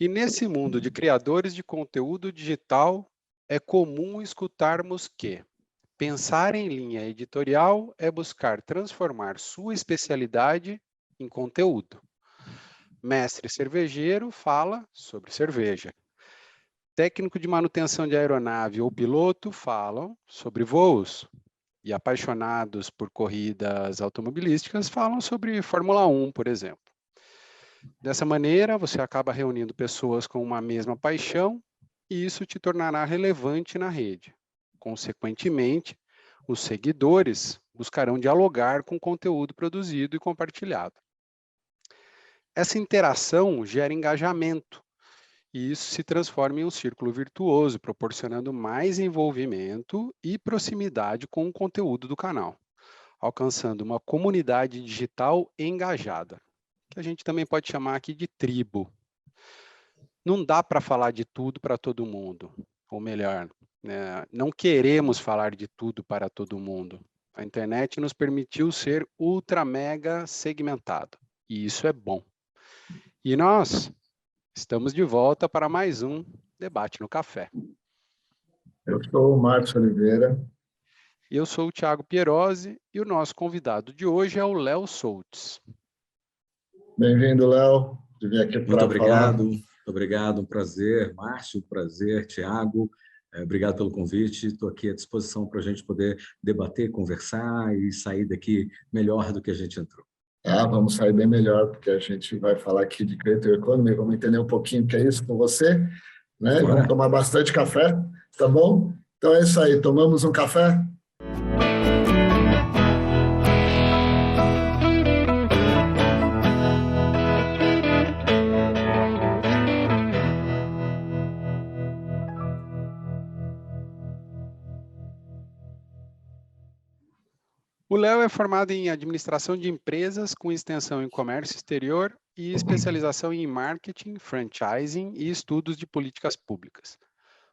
E nesse mundo de criadores de conteúdo digital, é comum escutarmos que pensar em linha editorial é buscar transformar sua especialidade em conteúdo. Mestre cervejeiro fala sobre cerveja. Técnico de manutenção de aeronave ou piloto falam sobre voos. E apaixonados por corridas automobilísticas falam sobre Fórmula 1, por exemplo. Dessa maneira, você acaba reunindo pessoas com uma mesma paixão e isso te tornará relevante na rede. Consequentemente, os seguidores buscarão dialogar com o conteúdo produzido e compartilhado. Essa interação gera engajamento e isso se transforma em um círculo virtuoso, proporcionando mais envolvimento e proximidade com o conteúdo do canal, alcançando uma comunidade digital engajada, que a gente também pode chamar aqui de tribo. Não dá para falar de tudo para todo mundo, ou melhor, né, não queremos falar de tudo para todo mundo. A internet nos permitiu ser ultra mega segmentado, e isso é bom. E nós estamos de volta para mais um Debate no Café. Eu sou o Marcos Oliveira. Eu sou o Thiago Pierosi e o nosso convidado de hoje é o Léo Soltz. Bem-vindo, Léo. De vir aqui para falar. Muito obrigado, um prazer. Márcio, prazer. Thiago, obrigado pelo convite. Estou aqui à disposição para a gente poder debater, conversar e sair daqui melhor do que a gente entrou. Vamos sair bem melhor, porque a gente vai falar aqui de Creator Economy, vamos entender um pouquinho o que é isso com você, né? Vamos tomar bastante café, tá bom? Então é isso aí, tomamos um café? O Léo é formado em administração de empresas com extensão em comércio exterior e especialização em marketing, franchising e estudos de políticas públicas.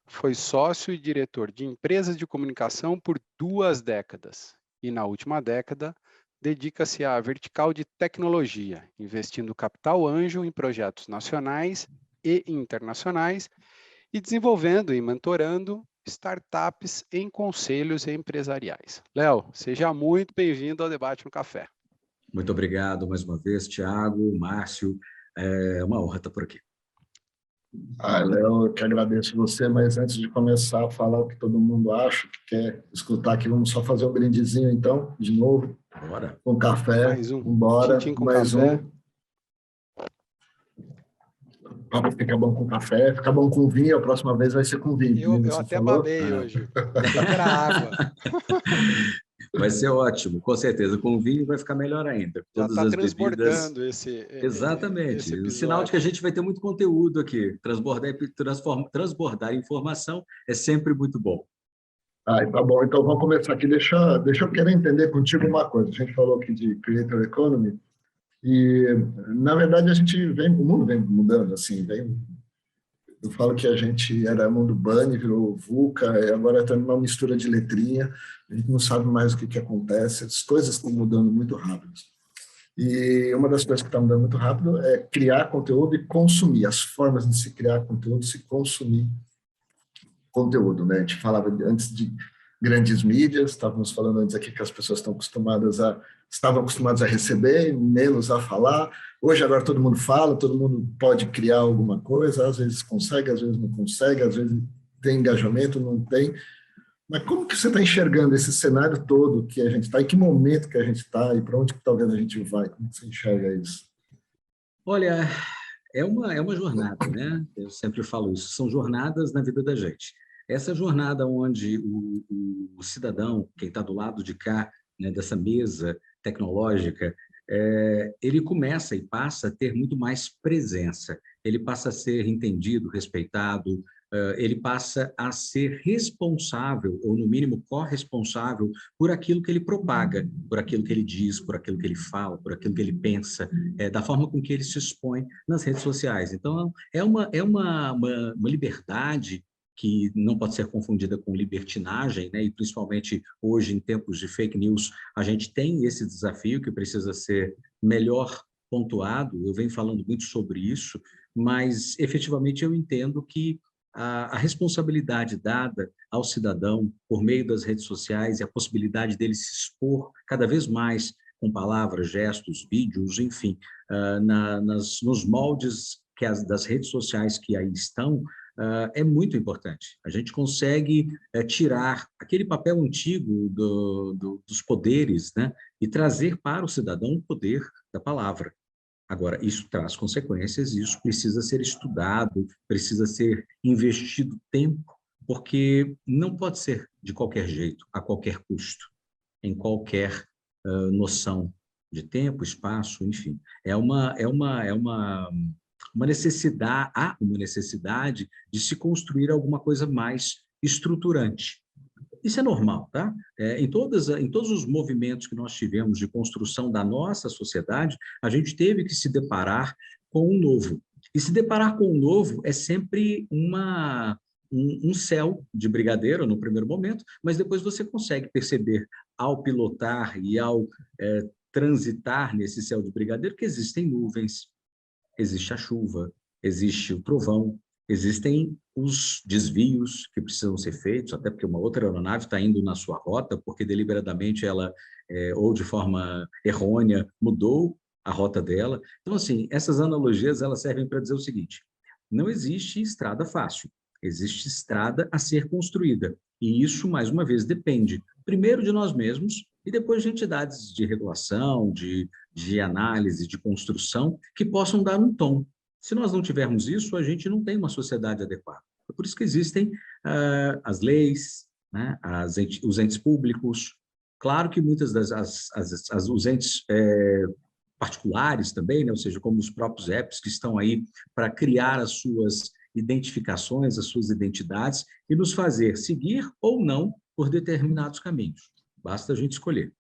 Foi sócio e diretor de empresas de comunicação por 2 décadas e, na última década, dedica-se à vertical de tecnologia, investindo capital anjo em projetos nacionais e internacionais e desenvolvendo e mentorando startups em conselhos empresariais. Léo, seja muito bem-vindo ao Debate no Café. Muito obrigado mais uma vez, Thiago, Márcio. É uma honra estar por aqui. Léo, eu que agradeço você, mas antes de começar a falar o que todo mundo acha, que quer escutar aqui, vamos só fazer um brindezinho, então, de novo. Bora. Com café. Mais um. Bora. Tintim com mais café. Fica bom com café, fica bom com vinho, a próxima vez vai ser com vinho. Eu até babei hoje. Era água. Vai ser ótimo, com certeza. Com vinho vai ficar melhor ainda. Já todas as bebidas. Esse Exatamente. O sinal de que a gente vai ter muito conteúdo aqui. Transbordar informação é sempre muito bom. Tá bom. Então vamos começar aqui. Deixa eu querer entender contigo uma coisa. A gente falou aqui de Creator Economy e, na verdade, o mundo vem mudando, assim, eu falo que a gente era mundo Bunny, virou VUCA, e agora está numa mistura de letrinha, a gente não sabe mais o que acontece, as coisas estão mudando muito rápido. E uma das coisas que está mudando muito rápido é criar conteúdo e consumir, as formas de se criar conteúdo, se consumir conteúdo, né? A gente falava antes de grandes mídias, estávamos falando antes aqui que as pessoas estavam acostumadas a receber, menos a falar. Hoje, agora, todo mundo fala, todo mundo pode criar alguma coisa, às vezes consegue, às vezes não consegue, às vezes tem engajamento, não tem. Mas como que você está enxergando esse cenário todo que a gente está, em que momento que a gente está e para onde que talvez a gente vai? Como você enxerga isso? Olha, é uma jornada, né? Eu sempre falo isso, são jornadas na vida da gente. Essa jornada onde o cidadão, quem está do lado de cá, né, dessa mesa tecnológica, ele começa e passa a ter muito mais presença, ele passa a ser entendido, respeitado, ele passa a ser responsável, ou no mínimo corresponsável, por aquilo que ele propaga, por aquilo que ele diz, por aquilo que ele fala, por aquilo que ele pensa, da forma com que ele se expõe nas redes sociais. Então, é uma liberdade que não pode ser confundida com libertinagem, né? E principalmente hoje, em tempos de fake news, a gente tem esse desafio que precisa ser melhor pontuado. Eu venho falando muito sobre isso, mas efetivamente eu entendo que a responsabilidade dada ao cidadão por meio das redes sociais e a possibilidade dele se expor cada vez mais com palavras, gestos, vídeos, enfim, nos moldes das redes sociais que aí estão, é muito importante. A gente consegue tirar aquele papel antigo dos poderes, né, e trazer para o cidadão o poder da palavra. Agora, isso traz consequências, isso precisa ser estudado, precisa ser investido tempo, porque não pode ser de qualquer jeito, a qualquer custo, em qualquer noção de tempo, espaço, enfim. Uma necessidade, há uma necessidade de se construir alguma coisa mais estruturante. Isso é normal, tá? Em todos os movimentos que nós tivemos de construção da nossa sociedade, a gente teve que se deparar com o novo. E se deparar com o novo é sempre um céu de brigadeiro no primeiro momento, mas depois você consegue perceber, ao pilotar e ao transitar nesse céu de brigadeiro, que existem nuvens, existe a chuva, existe o trovão, existem os desvios que precisam ser feitos, até porque uma outra aeronave está indo na sua rota, porque deliberadamente ela, ou de forma errônea, mudou a rota dela. Então, assim, essas analogias elas servem para dizer o seguinte: não existe estrada fácil, existe estrada a ser construída. E isso, mais uma vez, depende, primeiro, de nós mesmos e depois de entidades de regulação, de análise, de construção, que possam dar um tom. Se nós não tivermos isso, a gente não tem uma sociedade adequada. É por isso que existem as leis, né, os entes públicos. Claro que muitas os entes particulares também, né, ou seja, como os próprios apps que estão aí para criar as suas identificações, as suas identidades e nos fazer seguir ou não por determinados caminhos. Basta a gente escolher.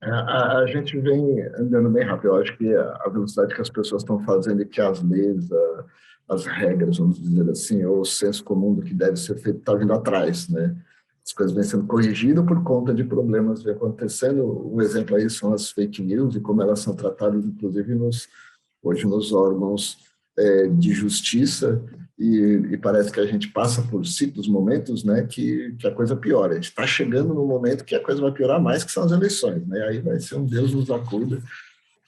A gente vem andando bem rápido. Eu acho que a velocidade que as pessoas estão fazendo e que as leis, as regras, vamos dizer assim, ou o senso comum do que deve ser feito está vindo atrás, né? As coisas vêm sendo corrigidas por conta de problemas que vêm acontecendo. Um exemplo aí são as fake news e como elas são tratadas, inclusive, hoje nos órgãos de justiça, e parece que a gente passa por ciclos, momentos, né, que a coisa piora. A gente está chegando no momento que a coisa vai piorar mais, que são as eleições, né? Aí vai ser um Deus nos acuda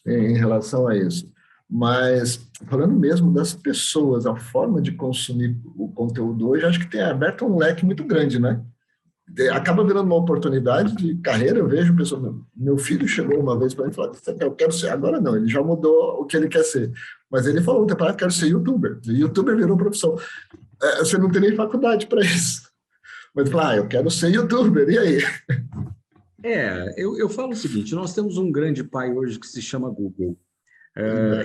em relação a isso. Mas, falando mesmo das pessoas, a forma de consumir o conteúdo hoje, acho que tem aberto um leque muito grande, né? Acaba virando uma oportunidade de carreira. Eu vejo pessoas... Meu filho chegou uma vez para mim e falou: eu quero ser... Agora não, ele já mudou o que ele quer ser. Mas ele falou: eu quero ser youtuber. E youtuber virou profissão. Você não tem nem faculdade para isso. Mas ele falou: eu quero ser youtuber. E aí? Eu falo o seguinte: nós temos um grande pai hoje que se chama Google.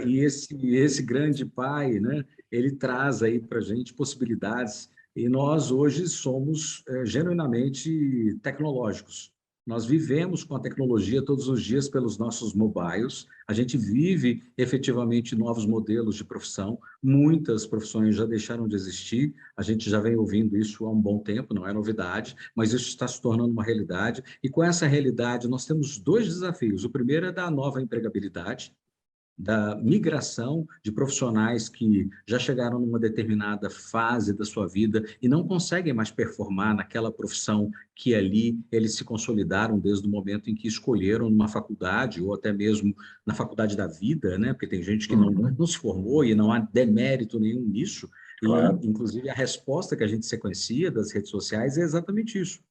E esse grande pai, né, ele traz aí para a gente possibilidades. E nós hoje somos genuinamente tecnológicos. Nós vivemos com a tecnologia todos os dias pelos nossos mobiles. A gente vive efetivamente novos modelos de profissão. Muitas profissões já deixaram de existir. A gente já vem ouvindo isso há um bom tempo, não é novidade, mas isso está se tornando uma realidade. E com essa realidade nós temos dois desafios. O primeiro é da nova empregabilidade, da migração de profissionais que já chegaram numa determinada fase da sua vida e não conseguem mais performar naquela profissão que ali eles se consolidaram desde o momento em que escolheram numa faculdade ou até mesmo na faculdade da vida, né? Porque tem gente que não se formou e não há demérito nenhum nisso. Claro. E, inclusive, a resposta que a gente sequencia das redes sociais é exatamente isso.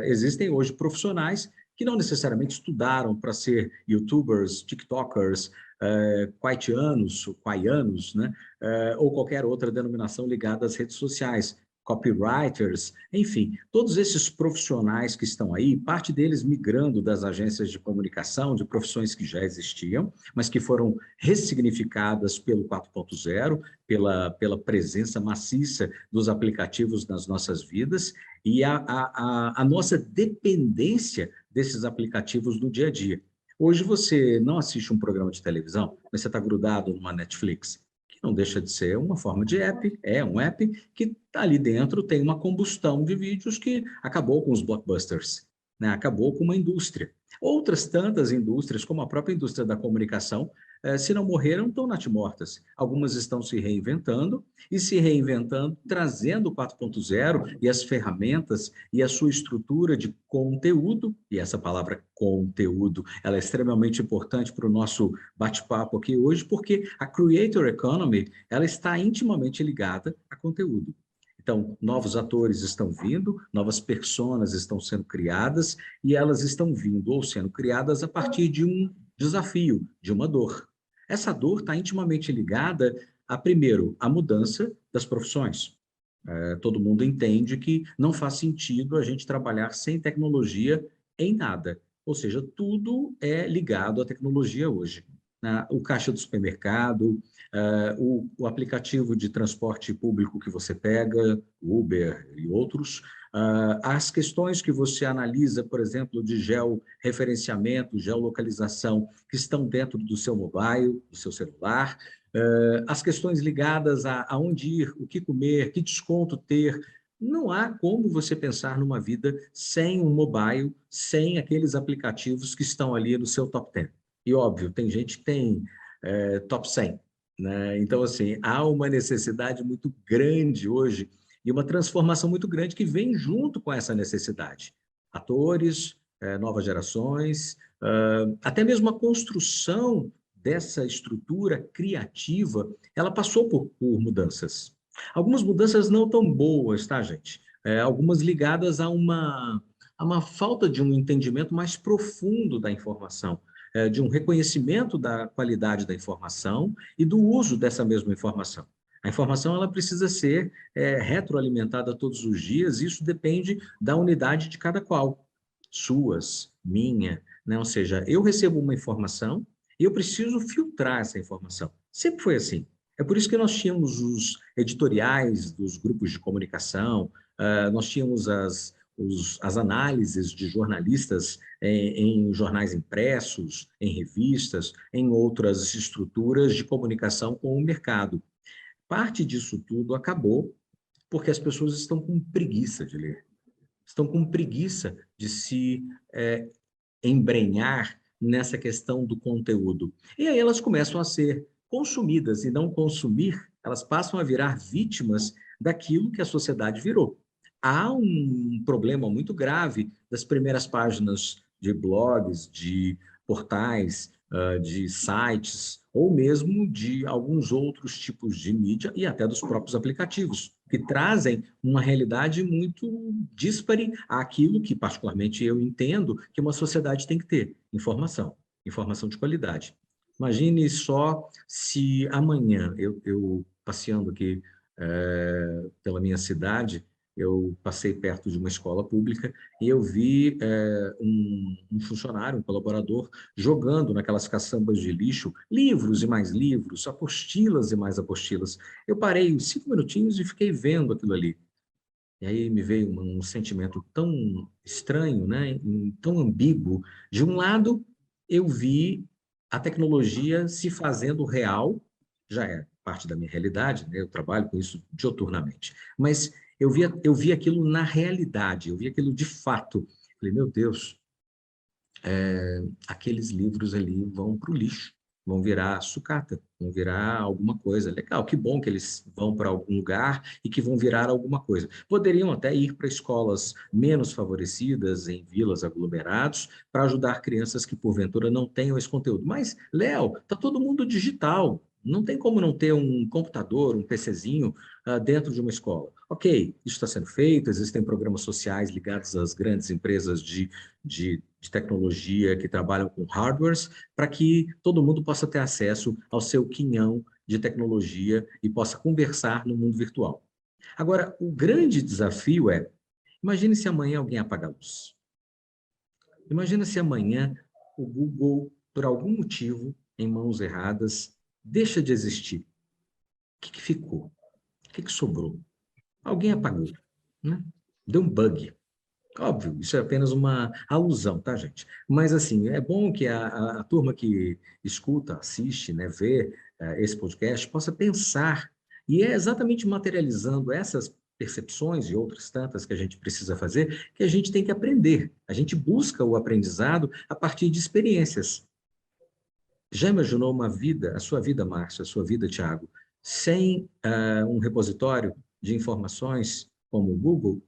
Existem hoje profissionais que não necessariamente estudaram para ser youtubers, tiktokers, quaianos, né? Ou qualquer outra denominação ligada às redes sociais, copywriters, enfim, todos esses profissionais que estão aí, parte deles migrando das agências de comunicação, de profissões que já existiam, mas que foram ressignificadas pelo 4.0, pela presença maciça dos aplicativos nas nossas vidas e a nossa dependência desses aplicativos no dia a dia. Hoje você não assiste um programa de televisão, mas você está grudado numa Netflix, que não deixa de ser uma forma de app, é um app que ali dentro tem uma combustão de vídeos que acabou com os blockbusters, né? Acabou com uma indústria. Outras tantas indústrias, como a própria indústria da comunicação, se não morreram, estão natimortas. Algumas estão se reinventando, trazendo o 4.0 e as ferramentas e a sua estrutura de conteúdo, e essa palavra conteúdo, ela é extremamente importante para o nosso bate-papo aqui hoje, porque a Creator Economy, ela está intimamente ligada a conteúdo. Então, novos atores estão vindo, novas personas estão sendo criadas, e elas estão vindo ou sendo criadas a partir de um desafio, de uma dor. Essa dor está intimamente ligada a, primeiro, a mudança das profissões. Todo mundo entende que não faz sentido a gente trabalhar sem tecnologia em nada. Ou seja, tudo é ligado à tecnologia hoje. O caixa do supermercado, o aplicativo de transporte público que você pega, Uber e outros, as questões que você analisa, por exemplo, de georreferenciamento, geolocalização, que estão dentro do seu mobile, do seu celular, as questões ligadas a onde ir, o que comer, que desconto ter. Não há como você pensar numa vida sem um mobile, sem aqueles aplicativos que estão ali no seu top 10. E, óbvio, tem gente que tem top 100, né? Então, assim, há uma necessidade muito grande hoje e uma transformação muito grande que vem junto com essa necessidade. Atores, novas gerações, até mesmo a construção dessa estrutura criativa, ela passou por mudanças. Algumas mudanças não tão boas, tá, gente? Algumas ligadas a uma falta de um entendimento mais profundo da informação, de um reconhecimento da qualidade da informação e do uso dessa mesma informação. A informação ela precisa ser retroalimentada todos os dias, isso depende da unidade de cada qual, suas, minha, né? Ou seja, eu recebo uma informação e eu preciso filtrar essa informação. Sempre foi assim. É por isso que nós tínhamos os editoriais dos grupos de comunicação, nós tínhamos as análises de jornalistas em jornais impressos, em revistas, em outras estruturas de comunicação com o mercado. Parte disso tudo acabou porque as pessoas estão com preguiça de ler, estão com preguiça de se embrenhar nessa questão do conteúdo. E aí elas começam a ser consumidas e não consumir, elas passam a virar vítimas daquilo que a sociedade virou. Há um problema muito grave das primeiras páginas de blogs, de portais, de sites, ou mesmo de alguns outros tipos de mídia e até dos próprios aplicativos, que trazem uma realidade muito díspare àquilo que, particularmente, eu entendo que uma sociedade tem que ter: informação, informação de qualidade. Imagine só se amanhã, eu passeando aqui pela minha cidade, eu passei perto de uma escola pública e eu vi um funcionário, um colaborador, jogando naquelas caçambas de lixo livros e mais livros, apostilas e mais apostilas. Eu parei 5 minutinhos e fiquei vendo aquilo ali. E aí me veio um sentimento tão estranho, né? Tão ambíguo. De um lado, eu vi a tecnologia se fazendo real, já é parte da minha realidade, né? Eu trabalho com isso dioturnamente. Mas eu vi aquilo na realidade, eu vi aquilo de fato. Falei, meu Deus, aqueles livros ali vão para o lixo, vão virar sucata, vão virar alguma coisa. Legal, que bom que eles vão para algum lugar e que vão virar alguma coisa. Poderiam até ir para escolas menos favorecidas, em vilas, aglomerados, para ajudar crianças que, porventura, não tenham esse conteúdo. Mas, Léo, está todo mundo digital. Não tem como não ter um computador, um PCzinho dentro de uma escola. Ok, isso está sendo feito, existem programas sociais ligados às grandes empresas de tecnologia que trabalham com hardwares, para que todo mundo possa ter acesso ao seu quinhão de tecnologia e possa conversar no mundo virtual. Agora, o grande desafio é, imagine se amanhã alguém apaga a luz. Imagina se amanhã o Google, por algum motivo, em mãos erradas, deixa de existir. O que ficou? O que sobrou? Alguém apagou, né? Deu um bug. Óbvio, isso é apenas uma alusão, tá, gente? Mas, assim, é bom que a turma que escuta, assiste, né, vê esse podcast, possa pensar. E é exatamente materializando essas percepções e outras tantas que a gente precisa fazer, que a gente tem que aprender. A gente busca o aprendizado a partir de experiências. Já imaginou uma vida, a sua vida, Márcio, a sua vida, Thiago, sem um repositório de informações como o Google?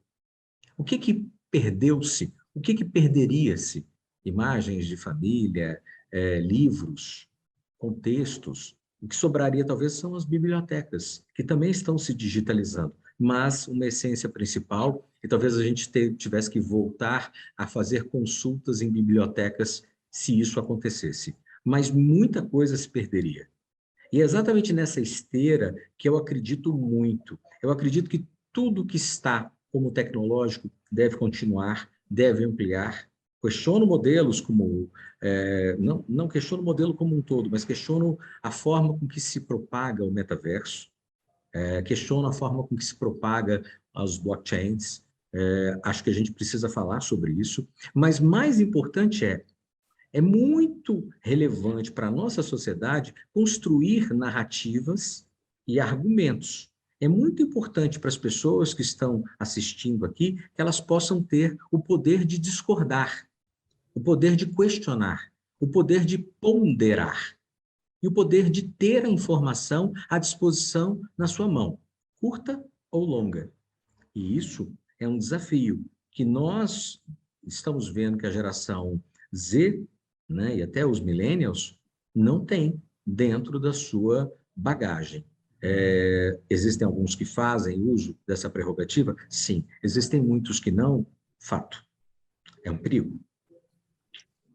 O que que perdeu-se? O que que perderia-se? Imagens de família, livros, contextos. O que sobraria talvez são as bibliotecas, que também estão se digitalizando. Mas uma essência principal, e talvez a gente tivesse que voltar a fazer consultas em bibliotecas se isso acontecesse. Mas muita coisa se perderia. E é exatamente nessa esteira que eu acredito muito. Eu acredito que tudo que está como tecnológico deve continuar, deve ampliar. Questiono modelos como... não questiono o modelo como um todo, mas questiono a forma com que se propaga o metaverso, questiono a forma com que se propaga as blockchains. Acho que a gente precisa falar sobre isso. Mas mais importante é muito relevante para a nossa sociedade construir narrativas e argumentos. É muito importante para as pessoas que estão assistindo aqui que elas possam ter o poder de discordar, o poder de questionar, o poder de ponderar e o poder de ter a informação à disposição na sua mão, curta ou longa. E isso é um desafio que nós estamos vendo que a geração Z, né, e até os millennials, não tem dentro da sua bagagem. Existem alguns que fazem uso dessa prerrogativa? Sim. Existem muitos que não? Fato. É um perigo.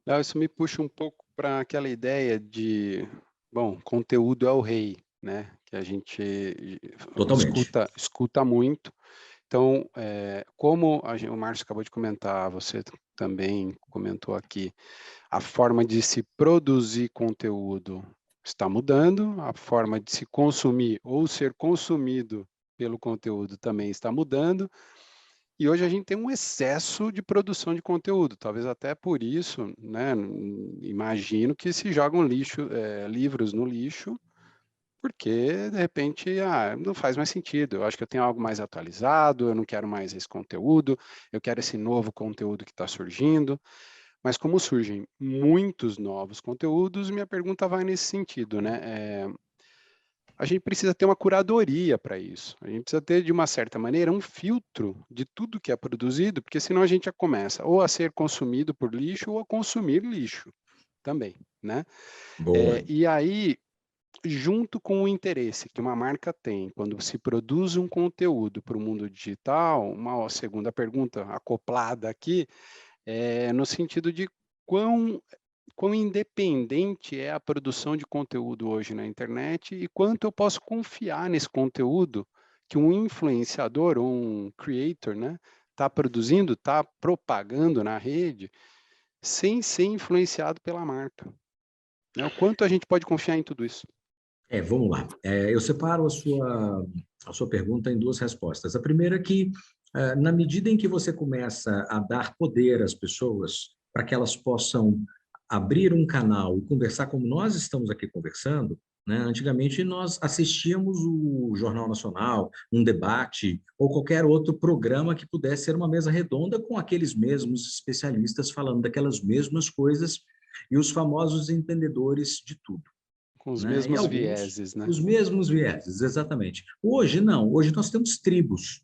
Léo, isso me puxa um pouco para aquela ideia de, bom, conteúdo é o rei, né? Que a gente Totalmente. escuta muito. Então, como o Márcio acabou de comentar, você também comentou aqui, a forma de se produzir conteúdo está mudando, a forma de se consumir ou ser consumido pelo conteúdo também está mudando, e hoje a gente tem um excesso de produção de conteúdo, talvez até por isso, né, imagino que se jogam livros no lixo, porque, de repente, não faz mais sentido. Eu acho que eu tenho algo mais atualizado, eu não quero mais esse conteúdo, eu quero esse novo conteúdo que está surgindo. Mas como surgem muitos novos conteúdos, minha pergunta vai nesse sentido, né? A gente precisa ter uma curadoria para isso. A gente precisa ter, de uma certa maneira, um filtro de tudo que é produzido, porque senão a gente já começa ou a ser consumido por lixo ou a consumir lixo também, né? Boa. E aí, junto com o interesse que uma marca tem quando se produz um conteúdo para o mundo digital, uma segunda pergunta acoplada aqui, no sentido de quão independente é a produção de conteúdo hoje na internet e quanto eu posso confiar nesse conteúdo que um influenciador ou um creator, né, está produzindo, está propagando na rede, sem ser influenciado pela marca. Né? O quanto a gente pode confiar em tudo isso? Vamos lá. Eu separo a sua pergunta em duas respostas. A primeira é que, na medida em que você começa a dar poder às pessoas para que elas possam abrir um canal e conversar como nós estamos aqui conversando, né? Antigamente nós assistíamos o Jornal Nacional, um debate ou qualquer outro programa que pudesse ser uma mesa redonda com aqueles mesmos especialistas falando daquelas mesmas coisas e os famosos entendedores de tudo. Com os Né? E mesmos alguns, vieses, né? os mesmos vieses, exatamente. Hoje, não. Hoje nós temos tribos.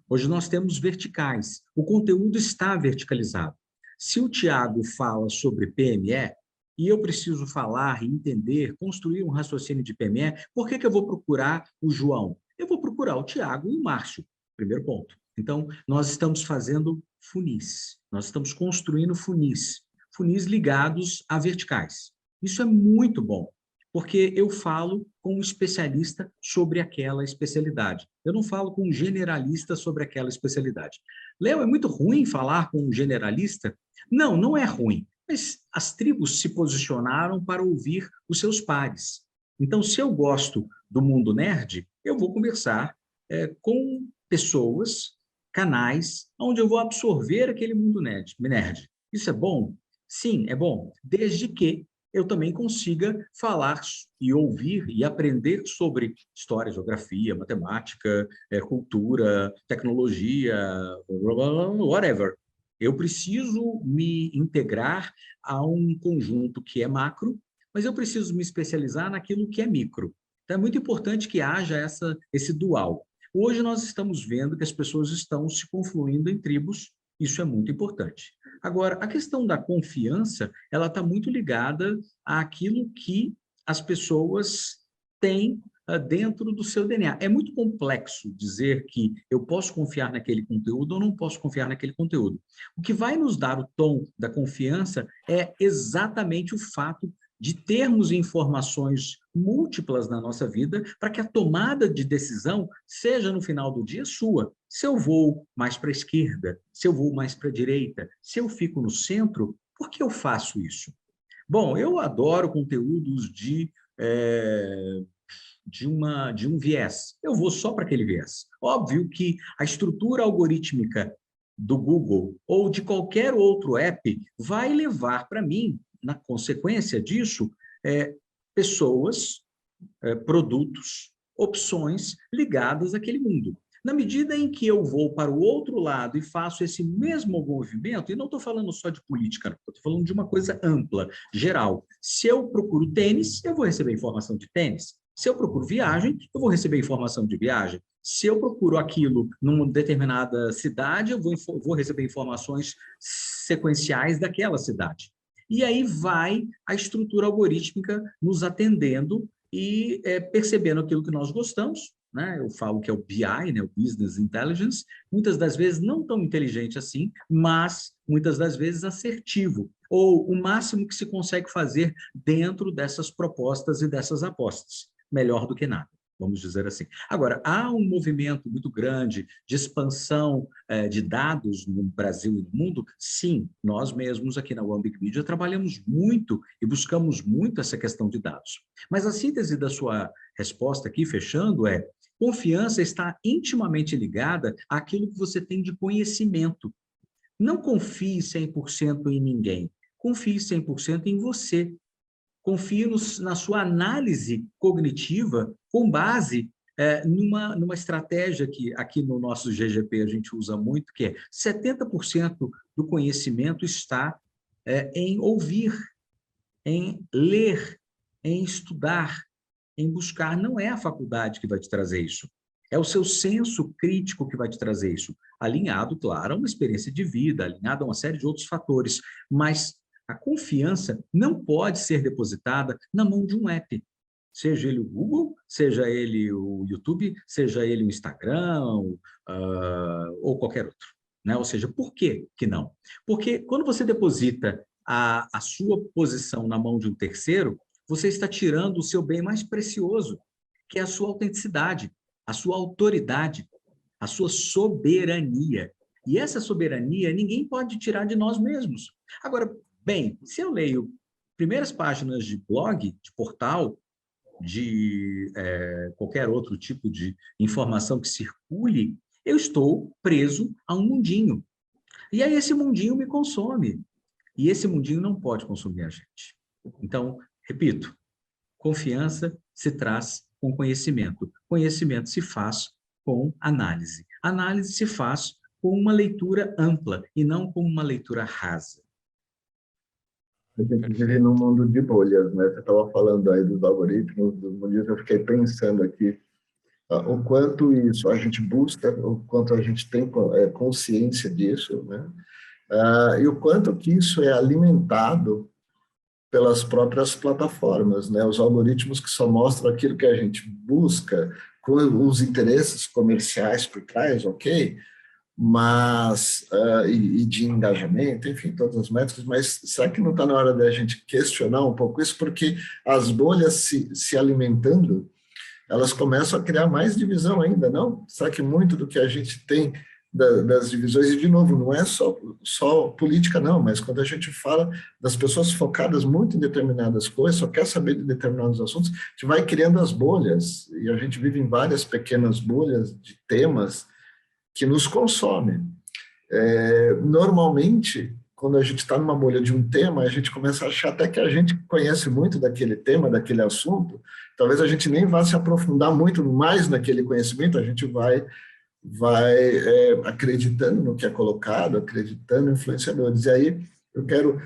Hoje nós temos verticais. O conteúdo está verticalizado. Se o Tiago fala sobre PME, e eu preciso falar, entender, construir um raciocínio de PME, por que eu vou procurar o João? Eu vou procurar o Tiago e o Márcio. Primeiro ponto. Então, nós estamos fazendo funis. Nós estamos construindo funis. Funis ligados a verticais. Isso é muito bom, porque eu falo com um especialista sobre aquela especialidade. Eu não falo com um generalista sobre aquela especialidade. Léo, é muito ruim falar com um generalista? Não, não é ruim, mas as tribos se posicionaram para ouvir os seus pares. Então, se eu gosto do mundo nerd, eu vou conversar com pessoas, canais, onde eu vou absorver aquele mundo nerd. Isso é bom? Sim, é bom, desde que eu também consiga falar e ouvir e aprender sobre história, geografia, matemática, cultura, tecnologia, whatever. Eu preciso me integrar a um conjunto que é macro, mas eu preciso me especializar naquilo que é micro. Então, é muito importante que haja esse dual. Hoje nós estamos vendo que as pessoas estão se confluindo em tribos, isso é muito importante. Agora, a questão da confiança, ela está muito ligada àquilo que as pessoas têm dentro do seu DNA. É muito complexo dizer que eu posso confiar naquele conteúdo ou não posso confiar naquele conteúdo. O que vai nos dar o tom da confiança é exatamente o fato de termos informações múltiplas na nossa vida para que a tomada de decisão seja, no final do dia, sua. Se eu vou mais para a esquerda, se eu vou mais para a direita, se eu fico no centro, por que eu faço isso? Bom, eu adoro conteúdos de um viés. Eu vou só para aquele viés. Óbvio que a estrutura algorítmica do Google ou de qualquer outro app vai levar para mim, na consequência disso, pessoas, produtos, opções ligadas àquele mundo. Na medida em que eu vou para o outro lado e faço esse mesmo movimento, e não estou falando só de política, estou falando de uma coisa ampla, geral. Se eu procuro tênis, eu vou receber informação de tênis. Se eu procuro viagem, eu vou receber informação de viagem. Se eu procuro aquilo numa determinada cidade, eu vou receber informações sequenciais daquela cidade. E aí vai a estrutura algorítmica nos atendendo e percebendo aquilo que nós gostamos, né? Eu falo que é o BI, né? O Business Intelligence, muitas das vezes não tão inteligente assim, mas muitas das vezes assertivo, ou o máximo que se consegue fazer dentro dessas propostas e dessas apostas. Melhor do que nada, vamos dizer assim. Agora, há um movimento muito grande de expansão de dados no Brasil e no mundo? Sim, nós mesmos aqui na One Big Media trabalhamos muito e buscamos muito essa questão de dados. Mas a síntese da sua resposta aqui, fechando, confiança está intimamente ligada àquilo que você tem de conhecimento. Não confie 100% em ninguém, confie 100% em você. Confie na sua análise cognitiva com base numa estratégia que aqui no nosso GGP a gente usa muito, que é 70% do conhecimento está em ouvir, em ler, em estudar, em buscar. Não é a faculdade que vai te trazer isso. É o seu senso crítico que vai te trazer isso. Alinhado, claro, a uma experiência de vida, alinhado a uma série de outros fatores, mas a confiança não pode ser depositada na mão de um app, seja ele o Google, seja ele o YouTube, seja ele o Instagram, ou qualquer outro, né? Ou seja, por que não? Porque quando você deposita a sua posição na mão de um terceiro, você está tirando o seu bem mais precioso, que é a sua autenticidade, a sua autoridade, a sua soberania. E essa soberania ninguém pode tirar de nós mesmos. Agora, bem, se eu leio primeiras páginas de blog, de portal, de qualquer outro tipo de informação que circule, eu estou preso a um mundinho. E aí esse mundinho me consome. E esse mundinho não pode consumir a gente. Então, repito, confiança se traz com conhecimento. Conhecimento se faz com análise. Análise se faz com uma leitura ampla e não com uma leitura rasa. A gente vive num mundo de bolhas, né? Você estava falando aí dos algoritmos, dos mundos, eu fiquei pensando aqui o quanto isso a gente busca, o quanto a gente tem consciência disso, né? E o quanto que isso é alimentado pelas próprias plataformas, né? Os algoritmos que só mostram aquilo que a gente busca, com os interesses comerciais por trás, ok? Mas, e de engajamento, enfim, todas as métricas, mas será que não está na hora da gente questionar um pouco isso? Porque as bolhas se alimentando, elas começam a criar mais divisão ainda, não? Será que muito do que a gente tem das divisões, e de novo, não é só política não, mas quando a gente fala das pessoas focadas muito em determinadas coisas, só quer saber de determinados assuntos, a gente vai criando as bolhas, e a gente vive em várias pequenas bolhas de temas que nos consomem. Normalmente, quando a gente está numa bolha de um tema, a gente começa a achar até que a gente conhece muito daquele tema, daquele assunto, talvez a gente nem vá se aprofundar muito mais naquele conhecimento, a gente vai acreditando no que é colocado, acreditando em influenciadores. E aí, eu quero,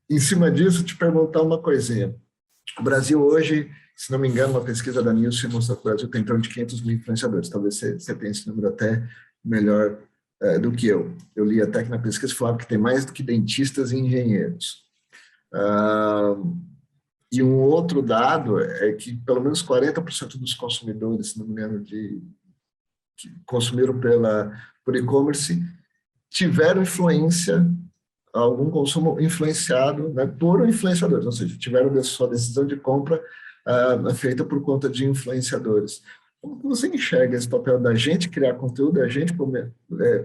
em cima disso, te perguntar uma coisinha. O Brasil hoje, se não me engano, uma pesquisa da Nielsen mostra que o Brasil tem em torno de 500 mil influenciadores. Talvez você tenha esse número até melhor do que eu. Eu li até que na pesquisa falava que tem mais do que dentistas e engenheiros. E um outro dado é que pelo menos 40% dos consumidores, se não me engano, que consumiram por e-commerce, tiveram influência, algum consumo influenciado, né, por influenciadores, ou seja, tiveram sua decisão de compra feita por conta de influenciadores. Como você enxerga esse papel da gente criar conteúdo, da gente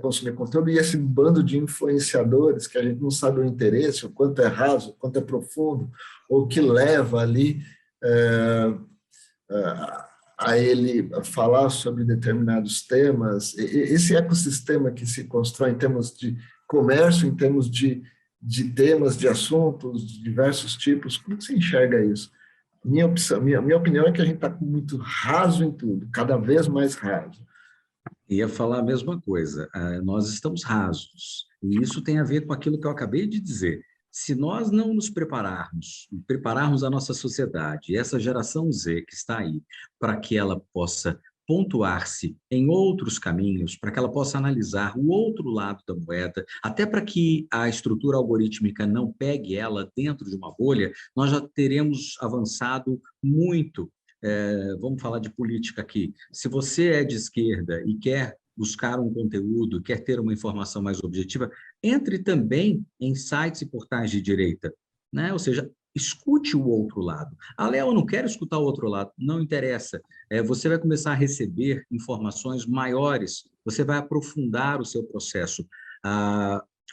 consumir conteúdo, e esse bando de influenciadores que a gente não sabe o interesse, o quanto é raso, o quanto é profundo, ou que leva ali a ele falar sobre determinados temas, esse ecossistema que se constrói em termos de comércio, em termos de temas, de assuntos, de diversos tipos, como você enxerga isso? Minha opinião é que a gente está muito raso em tudo, cada vez mais raso. Ia falar a mesma coisa. Nós estamos rasos. E isso tem a ver com aquilo que eu acabei de dizer. Se nós não nos prepararmos a nossa sociedade, essa geração Z que está aí, para que ela possa pontuar-se em outros caminhos, para que ela possa analisar o outro lado da moeda, até para que a estrutura algorítmica não pegue ela dentro de uma bolha, nós já teremos avançado muito. Vamos falar de política aqui. Se você é de esquerda e quer buscar um conteúdo, quer ter uma informação mais objetiva, entre também em sites e portais de direita, né? Ou seja, escute o outro lado. Léo, eu não quero escutar o outro lado, não interessa. Você vai começar a receber informações maiores, você vai aprofundar o seu processo.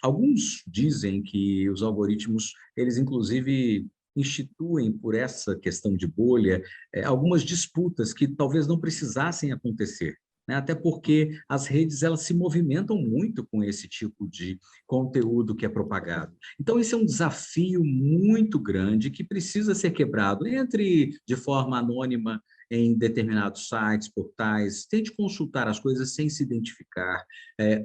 Alguns dizem que os algoritmos, eles inclusive instituem por essa questão de bolha algumas disputas que talvez não precisassem acontecer, né? Até porque as redes elas se movimentam muito com esse tipo de conteúdo que é propagado. Então, esse é um desafio muito grande que precisa ser quebrado, entre de forma anônima em determinados sites, portais, tente consultar as coisas sem se identificar.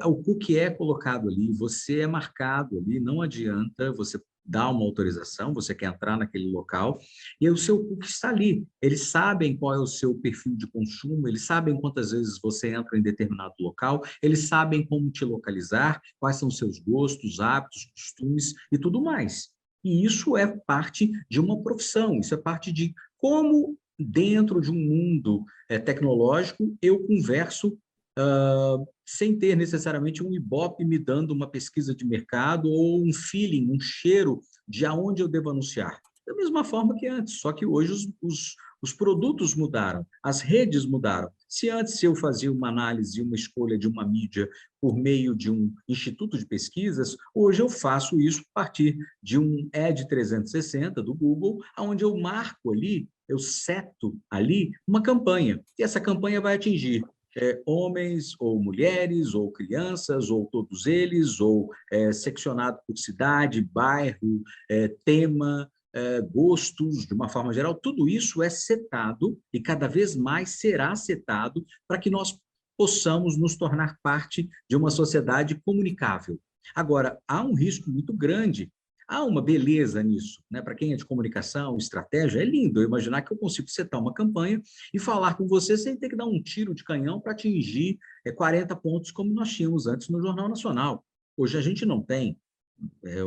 O cookie é colocado ali, você é marcado ali, não adianta você dá uma autorização, você quer entrar naquele local, e o seu cookie está ali. Eles sabem qual é o seu perfil de consumo, eles sabem quantas vezes você entra em determinado local, eles sabem como te localizar, quais são os seus gostos, hábitos, costumes e tudo mais. E isso é parte de uma profissão, isso é parte de como, dentro de um mundo tecnológico, eu converso sem ter necessariamente um Ibope me dando uma pesquisa de mercado ou um feeling, um cheiro de aonde eu devo anunciar. Da mesma forma que antes, só que hoje os produtos mudaram, as redes mudaram. Se antes eu fazia uma análise, uma escolha de uma mídia por meio de um instituto de pesquisas, hoje eu faço isso a partir de um Ad 360 do Google, onde eu marco ali, eu seto ali uma campanha, e essa campanha vai atingir homens ou mulheres ou crianças ou todos eles, ou seccionado por cidade, bairro, tema, gostos, de uma forma geral, tudo isso é setado e cada vez mais será setado para que nós possamos nos tornar parte de uma sociedade comunicável. Agora, há um risco muito grande. Há uma beleza nisso, né? Para quem é de comunicação, estratégia, é lindo eu imaginar que eu consigo setar uma campanha e falar com você sem ter que dar um tiro de canhão para atingir 40 pontos como nós tínhamos antes no Jornal Nacional. Hoje a gente não tem.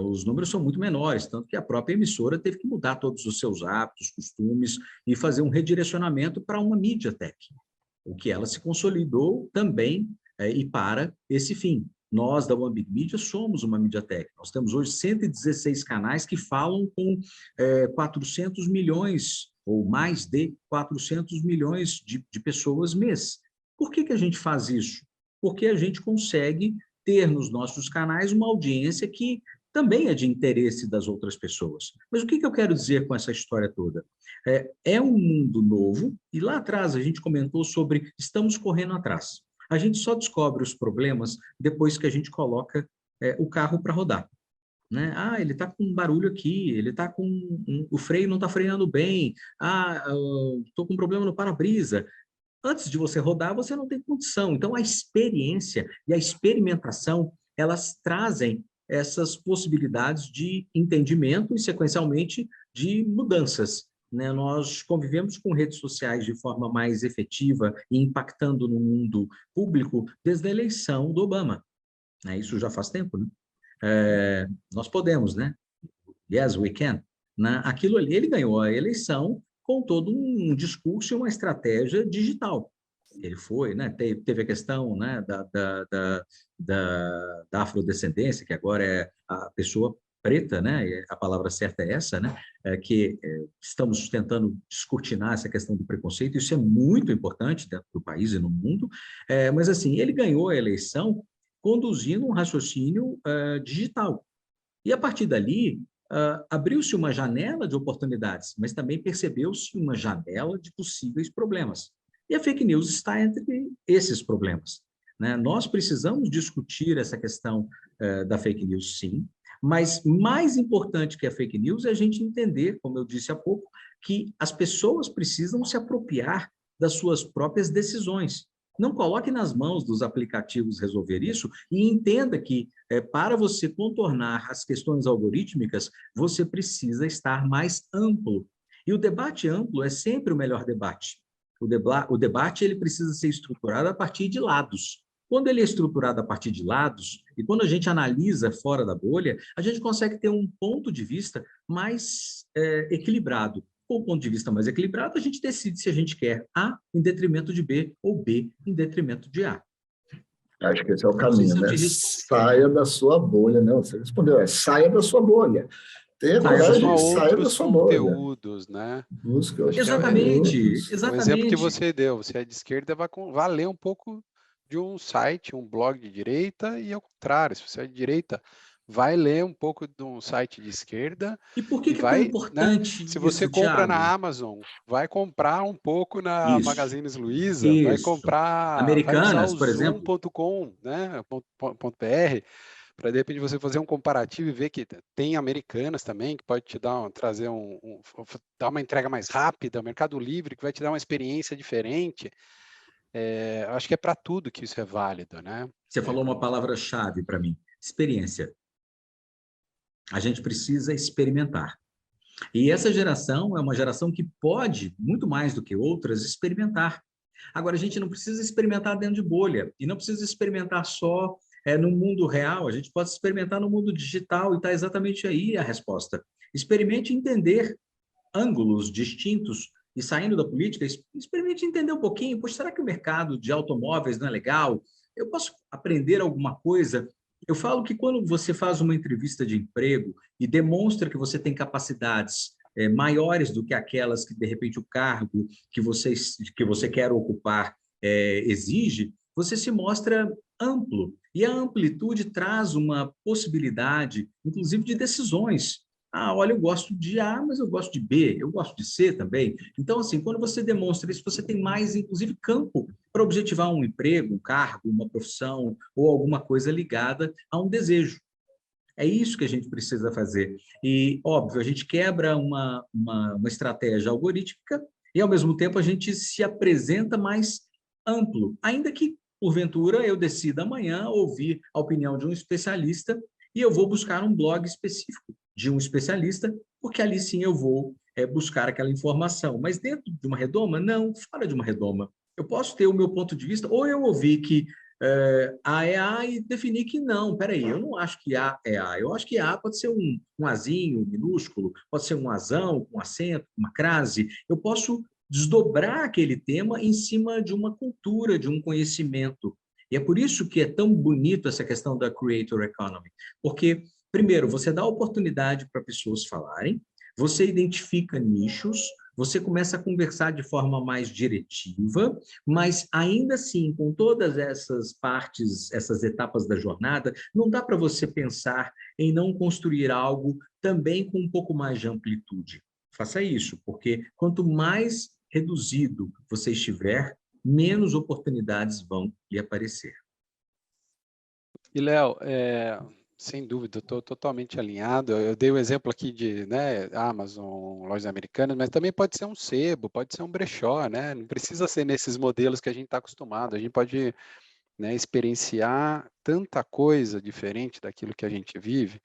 Os números são muito menores, tanto que a própria emissora teve que mudar todos os seus hábitos, costumes e fazer um redirecionamento para uma mídia tech, o que ela se consolidou também e para esse fim. Nós, da One Big Media, somos uma MediaTek. Nós temos hoje 116 canais que falam com 400 milhões, ou mais de 400 milhões de pessoas mês. Por que a gente faz isso? Porque a gente consegue ter nos nossos canais uma audiência que também é de interesse das outras pessoas. Mas o que eu quero dizer com essa história toda? É um mundo novo, e lá atrás a gente comentou sobre estamos correndo atrás. A gente só descobre os problemas depois que a gente coloca o carro para rodar. Né? Ele está com um barulho aqui, ele está com o freio não está freando bem, estou com um problema no para-brisa. Antes de você rodar, você não tem condição. Então, a experiência e a experimentação, elas trazem essas possibilidades de entendimento e, sequencialmente, de mudanças. né, nós convivemos com redes sociais de forma mais efetiva e impactando no mundo público desde a eleição do Obama, né? Isso já faz tempo, né? Nós podemos, né? Yes, we can. Aquilo ali, ele ganhou a eleição com todo um discurso e uma estratégia digital. Ele foi, né? Teve a questão, né, da afrodescendência, que agora é a pessoa preta, né? A palavra certa é essa, né? Estamos tentando descortinar essa questão do preconceito. Isso é muito importante dentro do país e no mundo. Mas assim, ele ganhou a eleição conduzindo um raciocínio digital. E a partir dali abriu-se uma janela de oportunidades, mas também percebeu-se uma janela de possíveis problemas. E a fake news está entre esses problemas, né? Nós precisamos discutir essa questão da fake news, sim, mas mais importante que a fake news é a gente entender, como eu disse há pouco, que as pessoas precisam se apropriar das suas próprias decisões. Não coloque nas mãos dos aplicativos resolver isso e entenda que, para você contornar as questões algorítmicas, você precisa estar mais amplo. E o debate amplo é sempre o melhor debate. O debate ele precisa ser estruturado a partir de lados. Quando ele é estruturado a partir de lados, e quando a gente analisa fora da bolha, a gente consegue ter um ponto de vista mais equilibrado. Com o ponto de vista mais equilibrado, a gente decide se a gente quer A em detrimento de B ou B em detrimento de A. Acho que esse é o Não sei caminho, se eu né? te respondi. Saia da sua bolha, né? Você respondeu, saia da sua bolha. Tenha Saia da coragem sua Consuma e saia da outros sua bolha. conteúdos, né? Busque Acho que outros Exatamente, conteúdos. o exemplo que exatamente. você deu, você é de esquerda, vai ler um pouco de um site, um blog de direita, e ao contrário, se você é de direita, vai ler um pouco de um site de esquerda E por e que é tão vai, né? importante Se você isso, compra Tiago? na Amazon, vai comprar um pouco na Isso, Magazine Luiza, isso. vai usar Americanas, o por exemplo, zoom.com, né? .br, para de repente você fazer um comparativo e ver que tem Americanas também, que pode te dar, dar uma entrega mais rápida, o Mercado Livre, que vai te dar uma experiência diferente. Acho que é para tudo que isso é válido, né? você falou uma palavra-chave para mim: experiência. A gente precisa experimentar. E essa geração é uma geração que pode, muito mais do que outras, experimentar. Agora, a gente não precisa experimentar dentro de bolha, e não precisa experimentar só no mundo real, a gente pode experimentar no mundo digital, e está exatamente aí a resposta. Experimente entender ângulos distintos, e saindo da política, experimente entender um pouquinho, poxa, será que o mercado de automóveis não é legal? Eu posso aprender alguma coisa? Eu falo que quando você faz uma entrevista de emprego e demonstra que você tem capacidades maiores do que aquelas que, de repente, o cargo que você quer ocupar exige, você se mostra amplo. E a amplitude traz uma possibilidade, inclusive, de decisões. Olha, eu gosto de A, mas eu gosto de B, eu gosto de C também. Então, assim, quando você demonstra isso, você tem mais, inclusive, campo para objetivar um emprego, um cargo, uma profissão ou alguma coisa ligada a um desejo. É isso que a gente precisa fazer. E, óbvio, a gente quebra uma estratégia algorítmica e, ao mesmo tempo, a gente se apresenta mais amplo, ainda que, porventura, eu decida amanhã ouvir a opinião de um especialista e eu vou buscar um blog específico de um especialista, porque ali sim eu vou buscar aquela informação. Mas dentro de uma redoma? Não, fora de uma redoma. Eu posso ter o meu ponto de vista, ou eu ouvi que A é A e definir que não, peraí, eu não acho que A é A, eu acho que A pode ser um Azinho minúsculo, pode ser um Azão com acento, uma crase, eu posso desdobrar aquele tema em cima de uma cultura, de um conhecimento. E é por isso que é tão bonito essa questão da Creator Economy, porque, primeiro, você dá oportunidade para pessoas falarem, você identifica nichos, você começa a conversar de forma mais diretiva, mas ainda assim, com todas essas partes, essas etapas da jornada, não dá para você pensar em não construir algo também com um pouco mais de amplitude. Faça isso, porque quanto mais reduzido você estiver, menos oportunidades vão lhe aparecer. E, Léo, sem dúvida, eu estou totalmente alinhado. Eu dei o exemplo aqui de, né, Amazon, lojas americanas, mas também pode ser um sebo, pode ser um brechó, né? Não precisa ser nesses modelos que a gente está acostumado. A gente pode, né, experienciar tanta coisa diferente daquilo que a gente vive.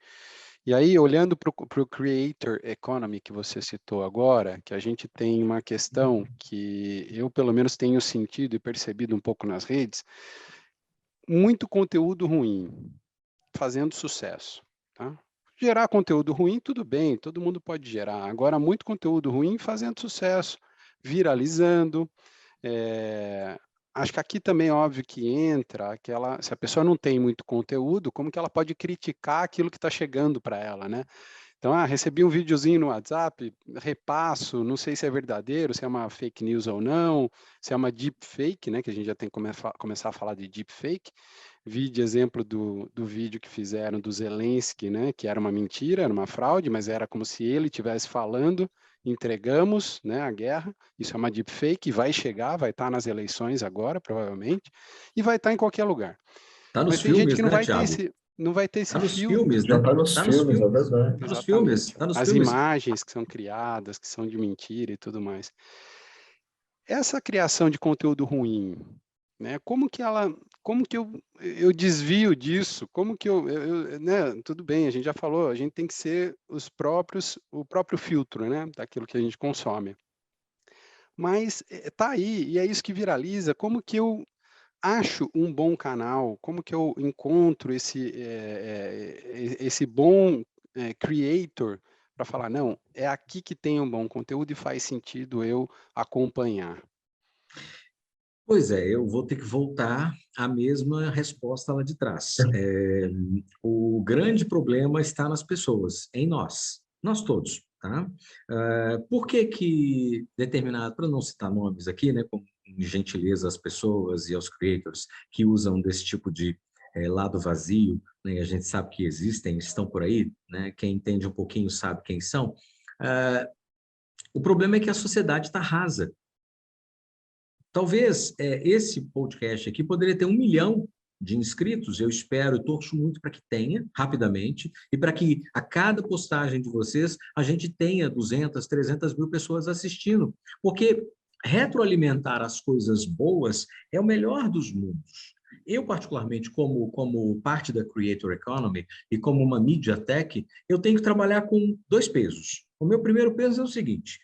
E aí, olhando para o Creator Economy que você citou agora, que a gente tem uma questão que eu, pelo menos, tenho sentido e percebido um pouco nas redes, muito conteúdo ruim fazendo sucesso, tá? Gerar conteúdo ruim, tudo bem, todo mundo pode gerar. Agora, muito conteúdo ruim fazendo sucesso, viralizando. Acho que aqui também é óbvio que entra aquela, se a pessoa não tem muito conteúdo, como que ela pode criticar aquilo que está chegando para ela, né? Então, recebi um videozinho no WhatsApp, repasso, não sei se é verdadeiro, se é uma fake news ou não, se é uma deep fake, né? Que a gente já tem que começar a falar de deep fake. Vi de exemplo do vídeo que fizeram do Zelensky, né? Que era uma mentira, era uma fraude, mas era como se ele estivesse falando, entregamos, né, a guerra. Isso é uma deep fake, vai chegar, vai estar nas eleições agora, provavelmente, e vai estar em qualquer lugar. Está nos Mas tem gente filmes, que né, Thiago? não vai ter esse Está nos filtro. filmes, Já né? está nos Está nos filmes, é filmes. verdade. Está nos filmes. Exatamente. Está nos As filmes. imagens que são criadas, que são de mentira e tudo mais. Essa criação de conteúdo ruim, né? Como que eu desvio disso? Como que né? Tudo bem, a gente já falou, a gente tem que ser o próprio filtro, né? Daquilo que a gente consome. Mas tá aí, e é isso que viraliza. Como que eu acho um bom canal? Como que eu encontro esse bom creator para falar, não, é aqui que tem um bom conteúdo e faz sentido eu acompanhar. Pois é, eu vou ter que voltar à mesma resposta lá de trás. O grande problema está nas pessoas, em nós todos, tá? Por que que determinado, para não citar nomes aqui, né, com gentileza às pessoas e aos creators que usam desse tipo de lado vazio, né, a gente sabe que existem, estão por aí, né, quem entende um pouquinho sabe quem são. O problema é que a sociedade está rasa. Talvez esse podcast aqui poderia ter 1 milhão de inscritos, eu espero e torço muito para que tenha, rapidamente, e para que a cada postagem de vocês a gente tenha 200, 300 mil pessoas assistindo, porque retroalimentar as coisas boas é o melhor dos mundos. Eu, particularmente, como parte da Creator Economy e como uma Media Tech, eu tenho que trabalhar com 2 pesos. O meu primeiro peso é o seguinte: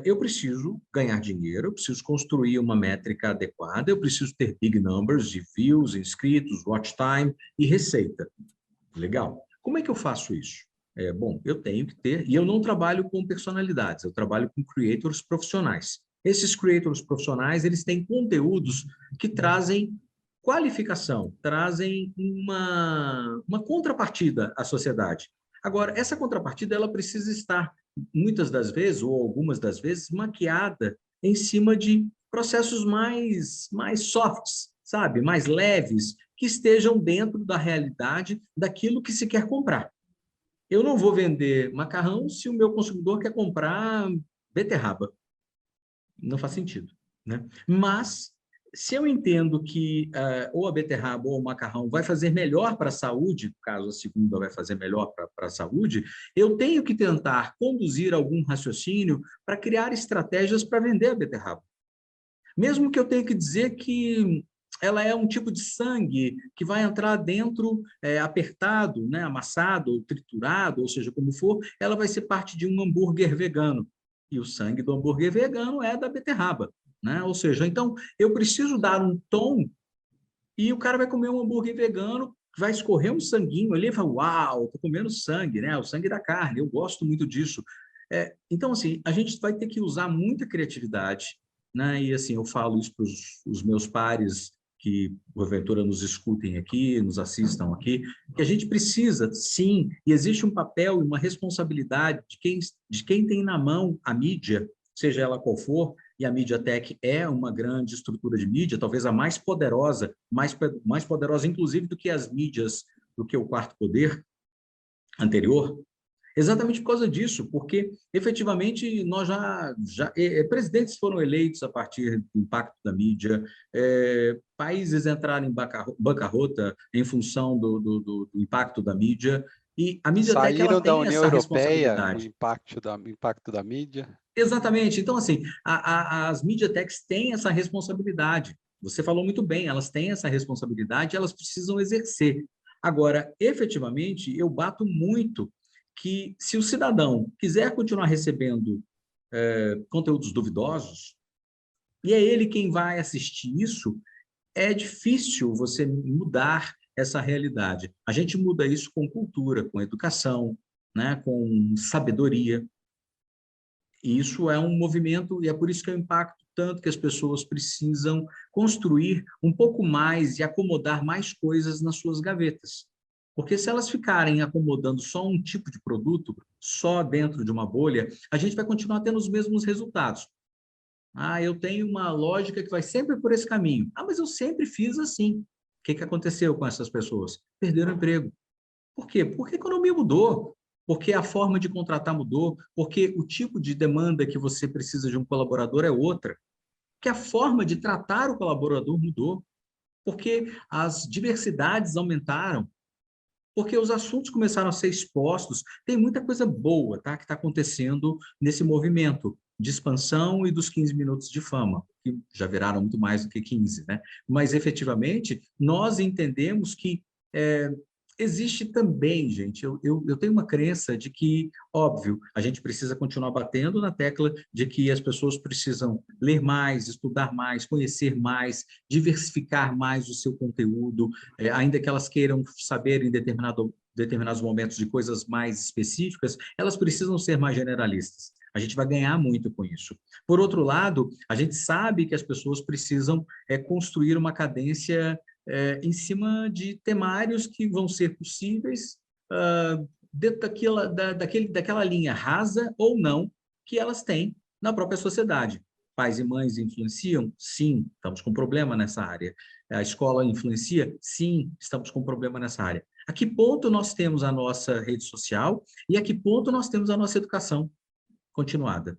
eu preciso ganhar dinheiro, eu preciso construir uma métrica adequada, eu preciso ter big numbers de views, inscritos, watch time e receita. Legal. Como é que eu faço isso? Bom, eu tenho que ter, e eu não trabalho com personalidades, eu trabalho com creators profissionais. Esses creators profissionais, eles têm conteúdos que trazem qualificação, trazem uma contrapartida à sociedade. Agora, essa contrapartida, ela precisa estar, muitas das vezes, ou algumas das vezes, maquiada em cima de processos mais softs, sabe? Mais leves, que estejam dentro da realidade daquilo que se quer comprar. Eu não vou vender macarrão se o meu consumidor quer comprar beterraba. Não faz sentido, né? Mas, se eu entendo que ou a beterraba ou o macarrão vai fazer melhor para a saúde, caso a segunda vai fazer melhor para a saúde, eu tenho que tentar conduzir algum raciocínio para criar estratégias para vender a beterraba. Mesmo que eu tenha que dizer que ela é um tipo de sangue que vai entrar dentro apertado, né, amassado, ou triturado, ou seja, como for, ela vai ser parte de um hambúrguer vegano. E o sangue do hambúrguer vegano é da beterraba, né? Ou seja, então eu preciso dar um tom e o cara vai comer um hambúrguer vegano, vai escorrer um sanguinho ali e fala, uau, tô comendo sangue, né? O sangue da carne, eu gosto muito disso. Então, assim, a gente vai ter que usar muita criatividade, né? E, assim, eu falo isso para os meus pares que, porventura, nos escutem aqui, nos assistam aqui, que a gente precisa, sim, e existe um papel e uma responsabilidade de quem tem na mão a mídia, seja ela qual for, e a MediaTek é uma grande estrutura de mídia, talvez a mais poderosa, mais poderosa, inclusive, do que as mídias, do que o Quarto Poder anterior, exatamente por causa disso, porque, efetivamente, nós presidentes foram eleitos a partir do impacto da mídia, países entraram em bancarrota em função do impacto da mídia, e a MediaTek ela Saíram da tem União essa Europeia, o responsabilidade. impacto da mídia. Exatamente. Então, assim, as MediaTeks têm essa responsabilidade. Você falou muito bem, elas têm essa responsabilidade, elas precisam exercer. Agora, efetivamente, eu bato muito que, se o cidadão quiser continuar recebendo conteúdos duvidosos, e é ele quem vai assistir isso, é difícil você mudar essa realidade. A gente muda isso com cultura, com educação, né, com sabedoria. E isso é um movimento, e é por isso que eu impacto tanto que as pessoas precisam construir um pouco mais e acomodar mais coisas nas suas gavetas. Porque se elas ficarem acomodando só um tipo de produto, só dentro de uma bolha, a gente vai continuar tendo os mesmos resultados. Ah, eu tenho uma lógica que vai sempre por esse caminho. Ah, mas eu sempre fiz assim. O que aconteceu com essas pessoas? Perderam o emprego. Por quê? Porque a economia mudou, porque a forma de contratar mudou, porque o tipo de demanda que você precisa de um colaborador é outra, que a forma de tratar o colaborador mudou, porque as diversidades aumentaram, porque os assuntos começaram a ser expostos. Tem muita coisa boa, tá, que está acontecendo nesse movimento de expansão e dos 15 minutos de fama, que já viraram muito mais do que 15, né? Mas, efetivamente, nós entendemos que existe também, gente, eu tenho uma crença de que, óbvio, a gente precisa continuar batendo na tecla de que as pessoas precisam ler mais, estudar mais, conhecer mais, diversificar mais o seu conteúdo, ainda que elas queiram saber em determinados momentos de coisas mais específicas, elas precisam ser mais generalistas. A gente vai ganhar muito com isso. Por outro lado, a gente sabe que as pessoas precisam construir uma cadência em cima de temários que vão ser possíveis dentro daquela linha rasa ou não que elas têm na própria sociedade. Pais e mães influenciam? Sim, estamos com problema nessa área. A escola influencia? Sim, estamos com problema nessa área. A que ponto nós temos a nossa rede social e a que ponto nós temos a nossa educação continuada?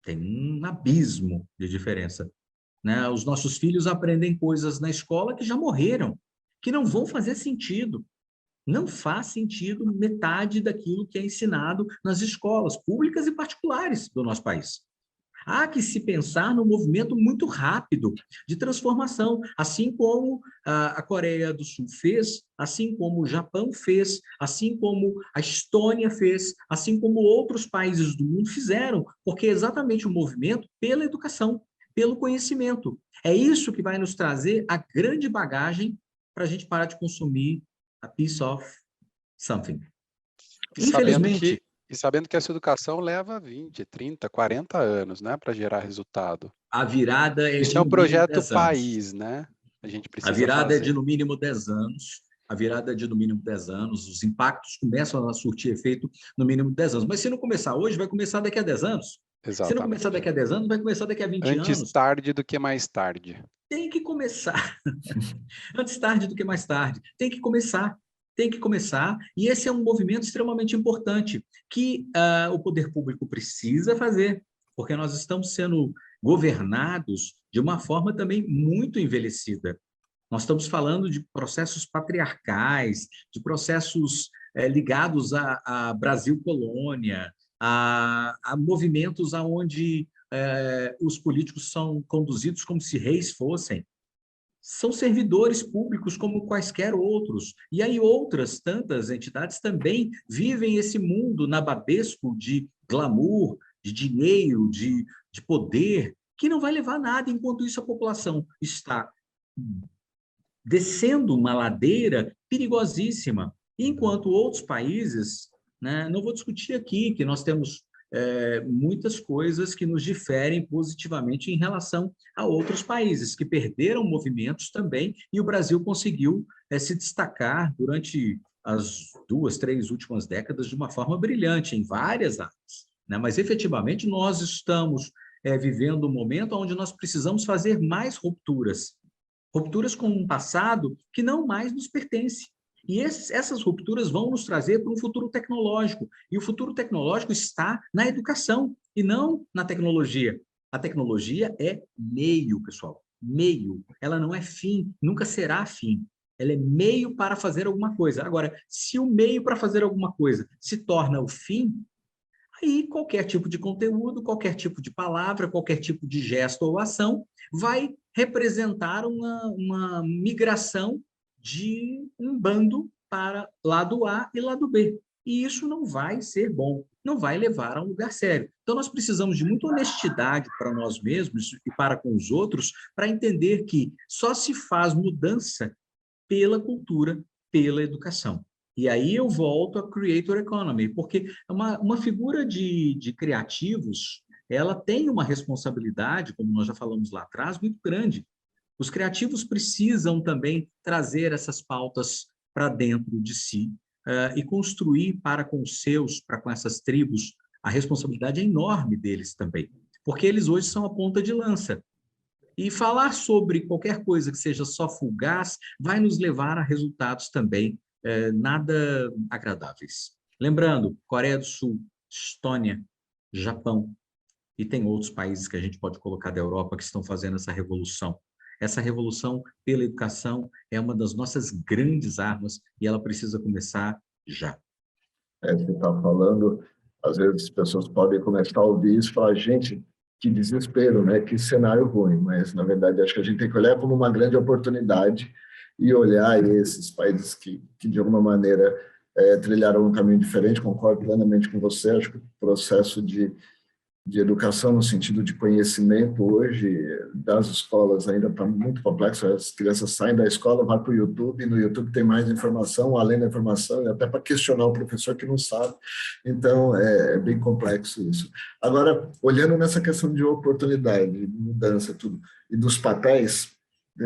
Tem um abismo de diferença. Né? Os nossos filhos aprendem coisas na escola que já morreram, que não vão fazer sentido. Não faz sentido metade daquilo que é ensinado nas escolas públicas e particulares do nosso país. Há que se pensar num movimento muito rápido de transformação, assim como a Coreia do Sul fez, assim como o Japão fez, assim como a Estônia fez, assim como outros países do mundo fizeram, porque é exatamente o movimento pela educação, pelo conhecimento. É isso que vai nos trazer a grande bagagem para a gente parar de consumir a piece of something. Infelizmente... E sabendo que essa educação leva 20, 30, 40 anos, né, para gerar resultado. A virada é Isso de é um no mínimo projeto 10 anos. país, né? A gente A precisa virada é de fazer. no mínimo 10 anos. A virada é de no mínimo 10 anos. Os impactos começam a surtir efeito no mínimo 10 anos. Mas se não começar hoje, vai começar daqui a 10 anos. Exatamente. Se não começar daqui a 10 anos, vai começar daqui a 20 Antes anos. tarde do que mais tarde. Tem que começar. Antes tarde do que mais tarde. Tem que começar. Tem que começar. E esse é um movimento extremamente importante que o poder público precisa fazer, porque nós estamos sendo governados de uma forma também muito envelhecida. Nós estamos falando de processos patriarcais, de processos ligados a Brasil colônia, a movimentos onde os políticos são conduzidos como se reis fossem. São servidores públicos como quaisquer outros. E aí outras tantas entidades também vivem esse mundo nababesco de glamour, de dinheiro, de poder, que não vai levar a nada, enquanto isso a população está descendo uma ladeira perigosíssima. Enquanto outros países, né, não vou discutir aqui que nós temos muitas coisas que nos diferem positivamente em relação a outros países que perderam movimentos também, e o Brasil conseguiu se destacar durante as 2, 3 últimas décadas de uma forma brilhante em várias áreas, né? Mas efetivamente nós estamos vivendo um momento onde nós precisamos fazer mais rupturas com um passado que não mais nos pertence. E essas rupturas vão nos trazer para um futuro tecnológico. E o futuro tecnológico está na educação e não na tecnologia. A tecnologia é meio, pessoal. Meio. Ela não é fim, nunca será fim. Ela é meio para fazer alguma coisa. Agora, se o meio para fazer alguma coisa se torna o fim, aí qualquer tipo de conteúdo, qualquer tipo de palavra, qualquer tipo de gesto ou ação vai representar uma migração de um bando para lado A e lado B. E isso não vai ser bom, não vai levar a um lugar sério. Então, nós precisamos de muita honestidade para nós mesmos e para com os outros, para entender que só se faz mudança pela cultura, pela educação. E aí eu volto a Creator Economy, porque uma figura de criativos, ela tem uma responsabilidade, como nós já falamos lá atrás, muito grande. Os criativos precisam também trazer essas pautas para dentro de si e construir para com os seus, para com essas tribos, a responsabilidade é enorme deles também, porque eles hoje são a ponta de lança. E falar sobre qualquer coisa que seja só fugaz vai nos levar a resultados também nada agradáveis. Lembrando, Coreia do Sul, Estônia, Japão, e tem outros países que a gente pode colocar da Europa que estão fazendo essa revolução. Essa revolução pela educação é uma das nossas grandes armas e ela precisa começar já. Você está falando, às vezes as pessoas podem começar a ouvir isso e falar, gente, que desespero, né? Que cenário ruim, mas na verdade acho que a gente tem que olhar como uma grande oportunidade e olhar esses países que de alguma maneira trilharam um caminho diferente. Concordo plenamente com você, acho que o processo de educação no sentido de conhecimento hoje das escolas ainda está muito complexo. As crianças saem da escola, vão para o YouTube, e no YouTube tem mais informação, além da informação, e até para questionar o professor que não sabe. Então, é bem complexo isso. Agora, olhando nessa questão de oportunidade, de mudança, tudo, e dos papéis,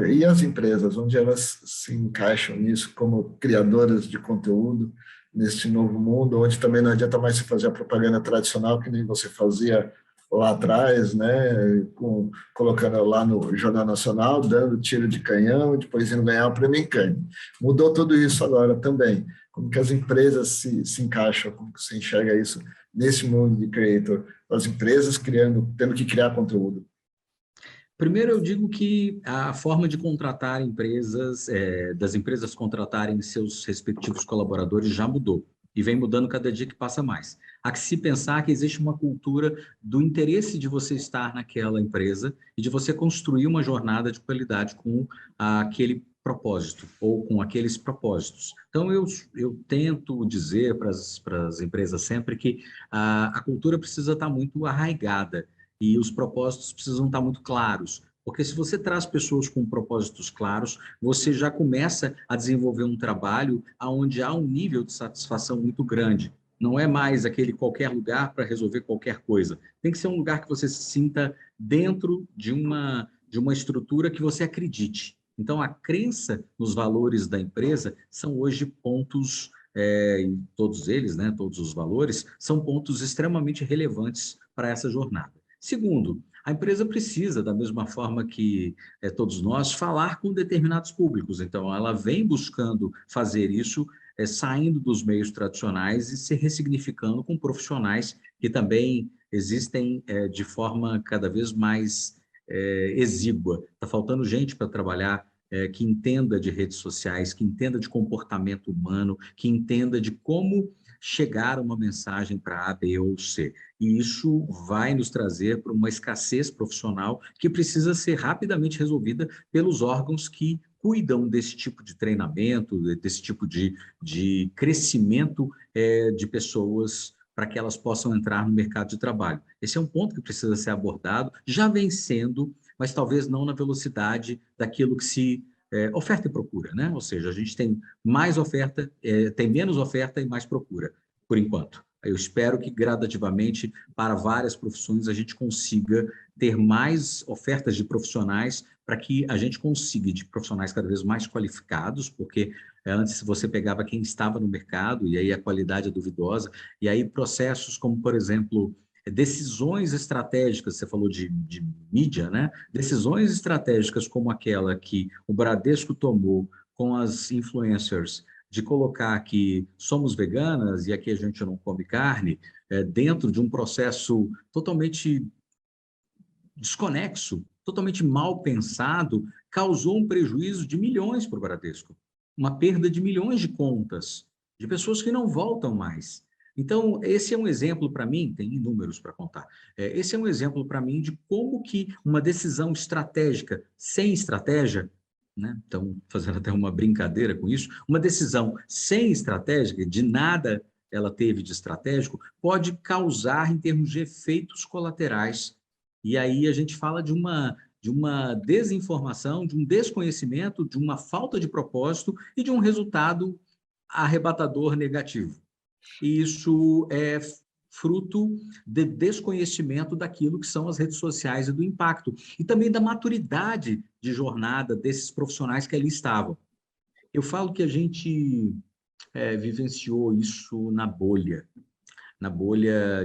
e as empresas, onde elas se encaixam nisso como criadoras de conteúdo, nesse novo mundo, onde também não adianta mais se fazer a propaganda tradicional, que nem você fazia lá atrás, né, colocando lá no Jornal Nacional, dando tiro de canhão, depois indo ganhar o prêmio em Cannes. Mudou tudo isso agora também. Como que as empresas se encaixam, como que você enxerga isso nesse mundo de creator? As empresas tendo que criar conteúdo. Primeiro, eu digo que a forma de contratar empresas, das empresas contratarem seus respectivos colaboradores já mudou e vem mudando cada dia que passa mais. Há que se pensar que existe uma cultura do interesse de você estar naquela empresa e de você construir uma jornada de qualidade com aquele propósito ou com aqueles propósitos. Então, eu tento dizer para as empresas sempre que a cultura precisa estar muito arraigada e os propósitos precisam estar muito claros, porque se você traz pessoas com propósitos claros, você já começa a desenvolver um trabalho onde há um nível de satisfação muito grande. Não é mais aquele qualquer lugar para resolver qualquer coisa. Tem que ser um lugar que você se sinta dentro de uma estrutura que você acredite. Então, a crença nos valores da empresa são hoje pontos, todos eles, né, todos os valores, são pontos extremamente relevantes para essa jornada. Segundo, a empresa precisa, da mesma forma que todos nós, falar com determinados públicos. Então, ela vem buscando fazer isso, saindo dos meios tradicionais e se ressignificando com profissionais que também existem de forma cada vez mais exígua. Está faltando gente para trabalhar que entenda de redes sociais, que entenda de comportamento humano, que entenda de como chegar uma mensagem para A, B ou C. E isso vai nos trazer para uma escassez profissional que precisa ser rapidamente resolvida pelos órgãos que cuidam desse tipo de treinamento, desse tipo de crescimento de pessoas para que elas possam entrar no mercado de trabalho. Esse é um ponto que precisa ser abordado, já vem sendo, mas talvez não na velocidade daquilo que se oferta e procura, né? Ou seja, a gente tem mais oferta, tem menos oferta e mais procura, por enquanto. Eu espero que gradativamente, para várias profissões, a gente consiga ter mais ofertas de profissionais para que a gente consiga de profissionais cada vez mais qualificados, porque antes você pegava quem estava no mercado e aí a qualidade é duvidosa, e aí processos como, por exemplo, decisões estratégicas, você falou de mídia, né? Decisões estratégicas como aquela que o Bradesco tomou com as influencers, de colocar que somos veganas e aqui a gente não come carne, dentro de um processo totalmente desconexo, totalmente mal pensado, causou um prejuízo de milhões para o Bradesco. Uma perda de milhões de contas, de pessoas que não voltam mais. Então, esse é um exemplo para mim, tem inúmeros para contar, esse é um exemplo para mim de como que uma decisão estratégica sem estratégia, né? Então, fazendo até uma brincadeira com isso, uma decisão sem estratégia, de nada ela teve de estratégico, pode causar em termos de efeitos colaterais. E aí a gente fala de uma desinformação, de um desconhecimento, de uma falta de propósito e de um resultado arrebatador negativo. E isso é fruto de desconhecimento daquilo que são as redes sociais e do impacto, e também da maturidade de jornada desses profissionais que ali estavam. Eu falo que a gente vivenciou isso na bolha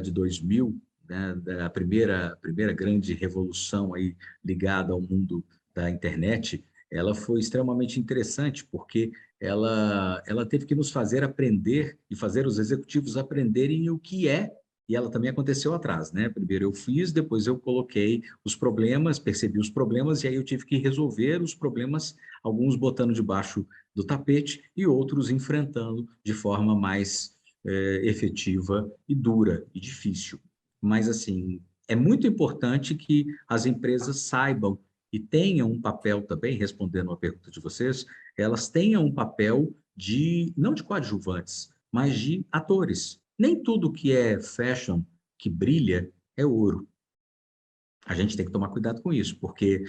de 2000, né, da primeira grande revolução aí ligada ao mundo da internet. Ela foi extremamente interessante, porque ela teve que nos fazer aprender e fazer os executivos aprenderem o que é, e ela também aconteceu atrás, né? Primeiro eu fiz, depois eu coloquei os problemas, percebi os problemas, e aí eu tive que resolver os problemas, alguns botando debaixo do tapete e outros enfrentando de forma mais efetiva e dura e difícil. Mas, assim, é muito importante que as empresas saibam e tenham um papel também, respondendo a pergunta de vocês, elas tenham um papel não de coadjuvantes, mas de atores. Nem tudo que é fashion, que brilha, é ouro. A gente tem que tomar cuidado com isso, porque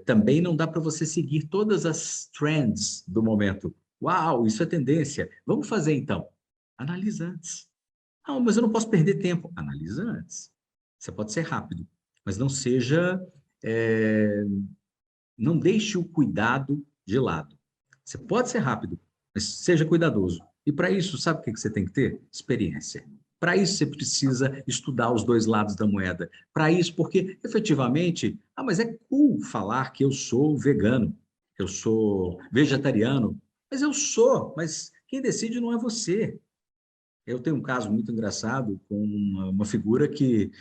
também não dá para você seguir todas as trends do momento. Uau, isso é tendência. Vamos fazer então. Analisa antes. Ah, mas eu não posso perder tempo. Analisa antes. Você pode ser rápido, mas não seja, não deixe o cuidado de lado. Você pode ser rápido, mas seja cuidadoso. E para isso, sabe o que você tem que ter? Experiência. Para isso, você precisa estudar os dois lados da moeda. Para isso, porque efetivamente, mas é cool falar que eu sou vegano, eu sou vegetariano, mas quem decide não é você. Eu tenho um caso muito engraçado com uma figura que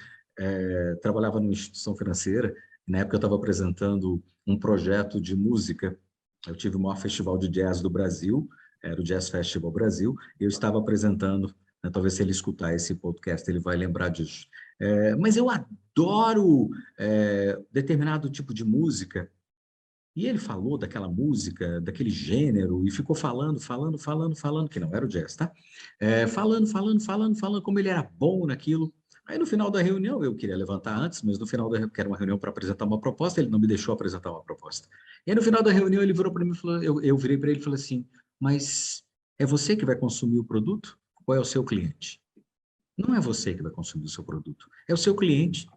trabalhava numa instituição financeira. Na época eu estava apresentando um projeto de música. Eu tive o maior festival de jazz do Brasil, era o Jazz Festival Brasil, e eu estava apresentando, né, talvez se ele escutar esse podcast ele vai lembrar disso. Mas eu adoro determinado tipo de música. E ele falou daquela música, daquele gênero, e ficou falando, que não era o jazz, tá? Falando, como ele era bom naquilo. Aí no final da reunião, eu queria levantar antes, mas no final da reunião, que era uma reunião para apresentar uma proposta, ele não me deixou apresentar uma proposta. E aí no final da reunião, ele virou para mim e falou, eu virei para ele e falei assim, mas é você que vai consumir o produto? Ou é o seu cliente? Não é você que vai consumir o seu produto, é o seu cliente.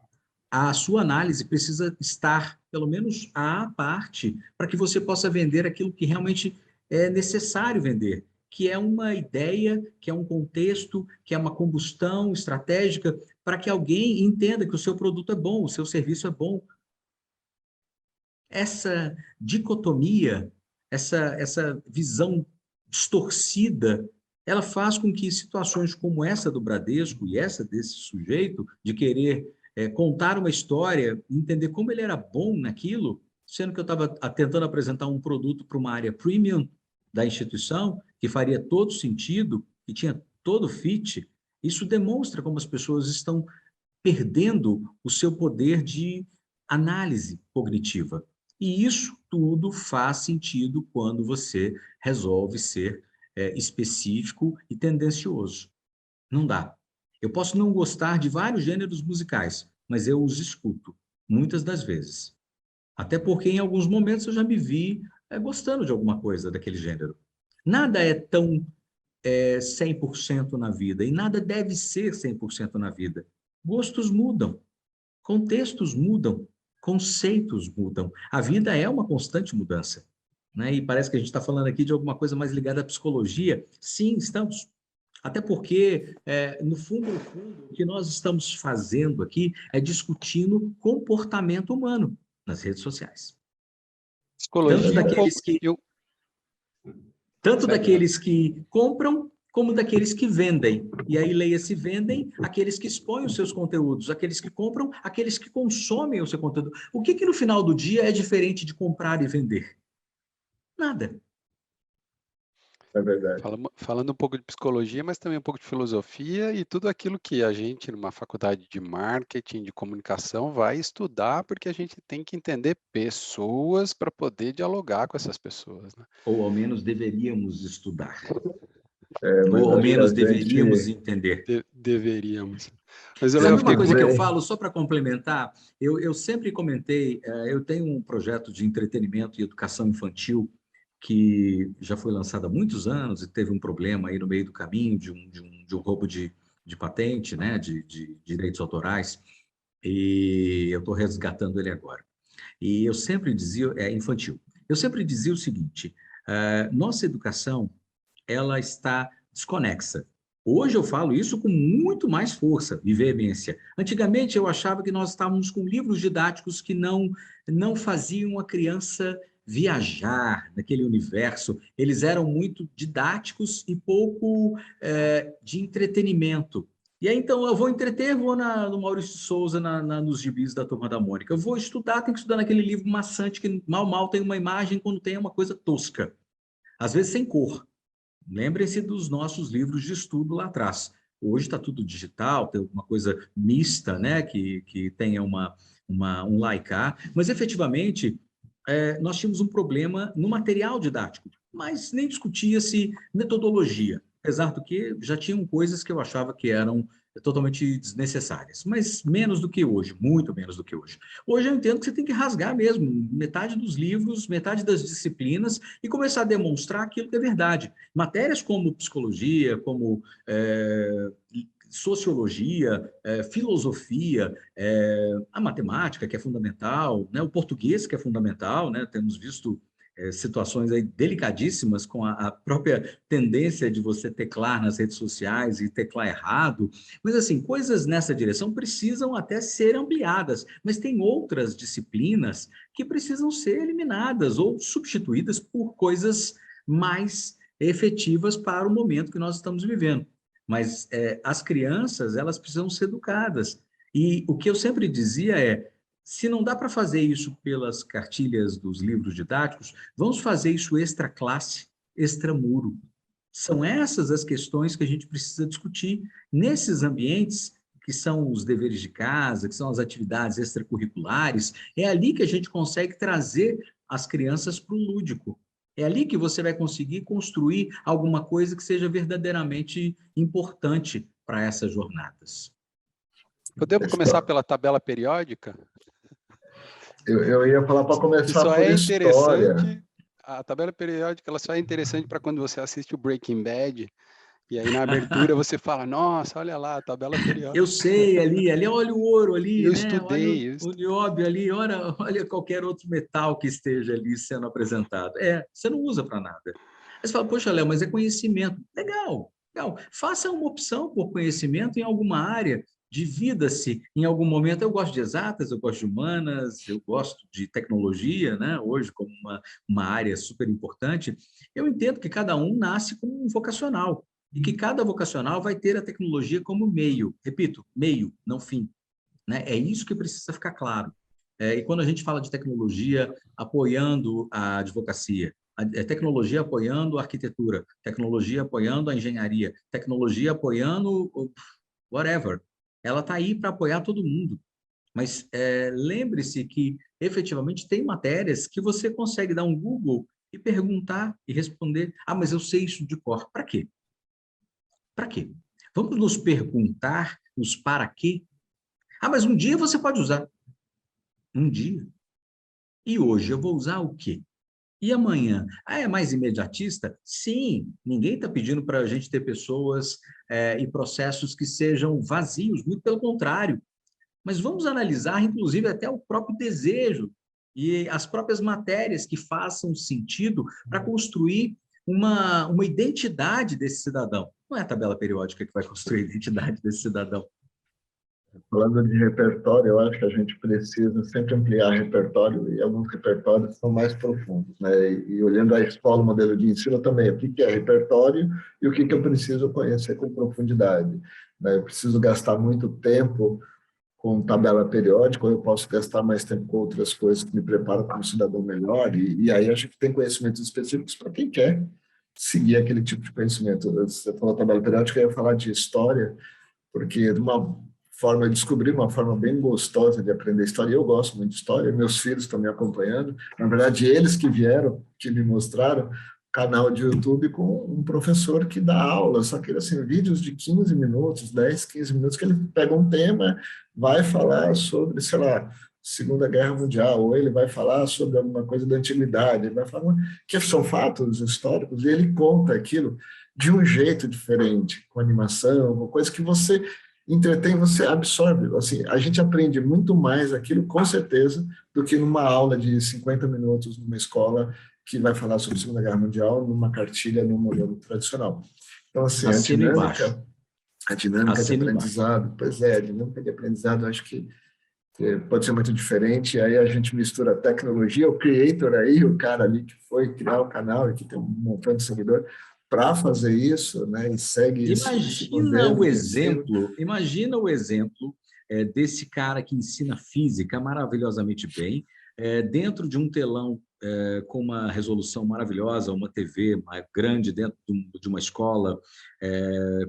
A sua análise precisa estar, pelo menos, à parte, para que você possa vender aquilo que realmente é necessário vender, que é uma ideia, que é um contexto, que é uma combustão estratégica, para que alguém entenda que o seu produto é bom, o seu serviço é bom. Essa dicotomia, essa visão distorcida, ela faz com que situações como essa do Bradesco e essa desse sujeito, de querer contar uma história, entender como ele era bom naquilo, sendo que eu estava tentando apresentar um produto para uma área premium da instituição, que faria todo sentido, que tinha todo fit, isso demonstra como as pessoas estão perdendo o seu poder de análise cognitiva. E isso tudo faz sentido quando você resolve ser específico e tendencioso. Não dá. Eu posso não gostar de vários gêneros musicais, mas eu os escuto, muitas das vezes. Até porque em alguns momentos eu já me vi gostando de alguma coisa daquele gênero. Nada é tão 100% na vida, e nada deve ser 100% na vida. Gostos mudam, contextos mudam, conceitos mudam. A vida é uma constante mudança, né? E parece que a gente está falando aqui de alguma coisa mais ligada à psicologia. Sim, estamos. Até porque, no fundo, o que nós estamos fazendo aqui é discutindo comportamento humano nas redes sociais. Tanto Psicologia, daqueles que, eu... tanto Segue, daqueles que compram, como daqueles que vendem. E aí, leia-se, vendem aqueles que expõem os seus conteúdos, aqueles que compram, aqueles que consomem o seu conteúdo. O que no final do dia é diferente de comprar e vender? Nada. É verdade. Falando um pouco de psicologia, mas também um pouco de filosofia e tudo aquilo que a gente, numa faculdade de marketing, de comunicação, vai estudar, porque a gente tem que entender pessoas para poder dialogar com essas pessoas, né? Ou ao menos deveríamos estudar. Mas Ou ao acho que menos a deveríamos gente... entender. Deveríamos. Mas Sabe eu uma fiquei coisa que eu curioso. falo, só para complementar? Eu sempre comentei, eu tenho um projeto de entretenimento e educação infantil que já foi lançado há muitos anos e teve um problema aí no meio do caminho de um roubo de patente, né, de direitos autorais, e eu estou resgatando ele agora. E eu sempre dizia, infantil, eu sempre dizia o seguinte, nossa educação, ela está desconexa. Hoje eu falo isso com muito mais força e veemência. Antigamente eu achava que nós estávamos com livros didáticos que não faziam a criança viajar naquele universo. Eles eram muito didáticos e pouco de entretenimento. E aí, então, eu vou entreter, vou no Maurício de Souza, nos gibis da Turma da Mônica. Eu vou estudar, tenho que estudar naquele livro maçante que mal tem uma imagem quando tem uma coisa tosca. Às vezes sem cor. Lembrem-se dos nossos livros de estudo lá atrás. Hoje está tudo digital, tem uma coisa mista, né, que tenha um laicar, mas efetivamente nós tínhamos um problema no material didático, mas nem discutia-se metodologia, apesar do que já tinham coisas que eu achava que eram totalmente desnecessárias, mas menos do que hoje, muito menos do que hoje. Hoje eu entendo que você tem que rasgar mesmo metade dos livros, metade das disciplinas e começar a demonstrar aquilo que é verdade. Matérias como psicologia, como sociologia, filosofia, a matemática, que é fundamental, né? O português, que é fundamental, né? Temos visto situações aí delicadíssimas com a própria tendência de você teclar nas redes sociais e teclar errado, mas assim, coisas nessa direção precisam até ser ampliadas, mas tem outras disciplinas que precisam ser eliminadas ou substituídas por coisas mais efetivas para o momento que nós estamos vivendo. Mas as crianças, elas precisam ser educadas. E o que eu sempre dizia se não dá para fazer isso pelas cartilhas dos livros didáticos, vamos fazer isso extra classe, extra muro. São essas as questões que a gente precisa discutir nesses ambientes que são os deveres de casa, que são as atividades extracurriculares. É ali que a gente consegue trazer as crianças para o lúdico. É ali que você vai conseguir construir alguma coisa que seja verdadeiramente importante para essas jornadas. Podemos começar pela tabela periódica? Eu ia falar para Que começar só por é história. interessante, a tabela periódica ela só é interessante para quando você assiste o Breaking Bad, e aí na abertura você fala, nossa, olha lá, a tabela periódica. Eu sei, ali, olha o ouro ali, Eu né? Olha estudei. o nióbio ali, olha qualquer outro metal que esteja ali sendo apresentado. Você não usa para nada. Aí você fala, poxa, Léo, mas é conhecimento. Legal, legal. Faça uma opção por conhecimento em alguma área, divida-se em algum momento. Eu gosto de exatas, eu gosto de humanas, eu gosto de tecnologia, né? Hoje como uma área super importante. Eu entendo que cada um nasce com um vocacional e que cada vocacional vai ter a tecnologia como meio. Repito, meio, não fim. Né? É isso que precisa ficar claro. E quando a gente fala de tecnologia apoiando a advocacia, tecnologia apoiando a arquitetura, tecnologia apoiando a engenharia, tecnologia apoiando whatever, ela está aí para apoiar todo mundo. Mas lembre-se que, efetivamente, tem matérias que você consegue dar um Google e perguntar e responder. Ah, mas eu sei isso de cor. Para quê? Para quê? Vamos nos perguntar os para quê? Ah, mas um dia você pode usar. Um dia. E hoje eu vou usar o quê? E amanhã? Ah, é mais imediatista? Sim, ninguém está pedindo para a gente ter pessoas e processos que sejam vazios, muito pelo contrário. Mas vamos analisar, inclusive, até o próprio desejo e as próprias matérias que façam sentido para construir uma identidade desse cidadão. Não é a tabela periódica que vai construir a identidade desse cidadão. Falando de repertório, eu acho que a gente precisa sempre ampliar repertório, e alguns repertórios são mais profundos, né? E olhando a escola, o modelo de ensino também, o que é repertório e o que eu preciso conhecer com profundidade, né? Eu preciso gastar muito tempo com tabela periódica, ou eu posso gastar mais tempo com outras coisas que me preparam como cidadão melhor, e aí a gente tem conhecimentos específicos para quem quer seguir aquele tipo de conhecimento. Você falou tabela periódica, eu ia falar de história, porque de uma forma, eu descobri uma forma bem gostosa de aprender história, e eu gosto muito de história, meus filhos estão me acompanhando, na verdade eles que vieram, que me mostraram, canal de YouTube com um professor que dá aula, só que assim, vídeos de 15 minutos, 10, 15 minutos, que ele pega um tema, vai falar sobre, sei lá, Segunda Guerra Mundial, ou ele vai falar sobre alguma coisa da antiguidade, ele vai falar que são fatos históricos, e ele conta aquilo de um jeito diferente, com animação, com coisa que você entretém, você absorve. Assim, a gente aprende muito mais aquilo, com certeza, do que numa aula de 50 minutos numa escola que vai falar sobre a Segunda Guerra Mundial numa cartilha no modelo tradicional. Então, assim, Assina embaixo. a dinâmica de Assina embaixo. aprendizado, pois é, a dinâmica de aprendizado, eu acho que pode ser muito diferente, e aí a gente mistura a tecnologia, o creator aí, o cara ali que foi criar o canal e que tem um montão de seguidor, para fazer isso, né, e segue esse modelo intensivo. Imagina o exemplo desse cara que ensina física maravilhosamente bem, dentro de um telão com uma resolução maravilhosa, uma TV grande dentro de uma escola,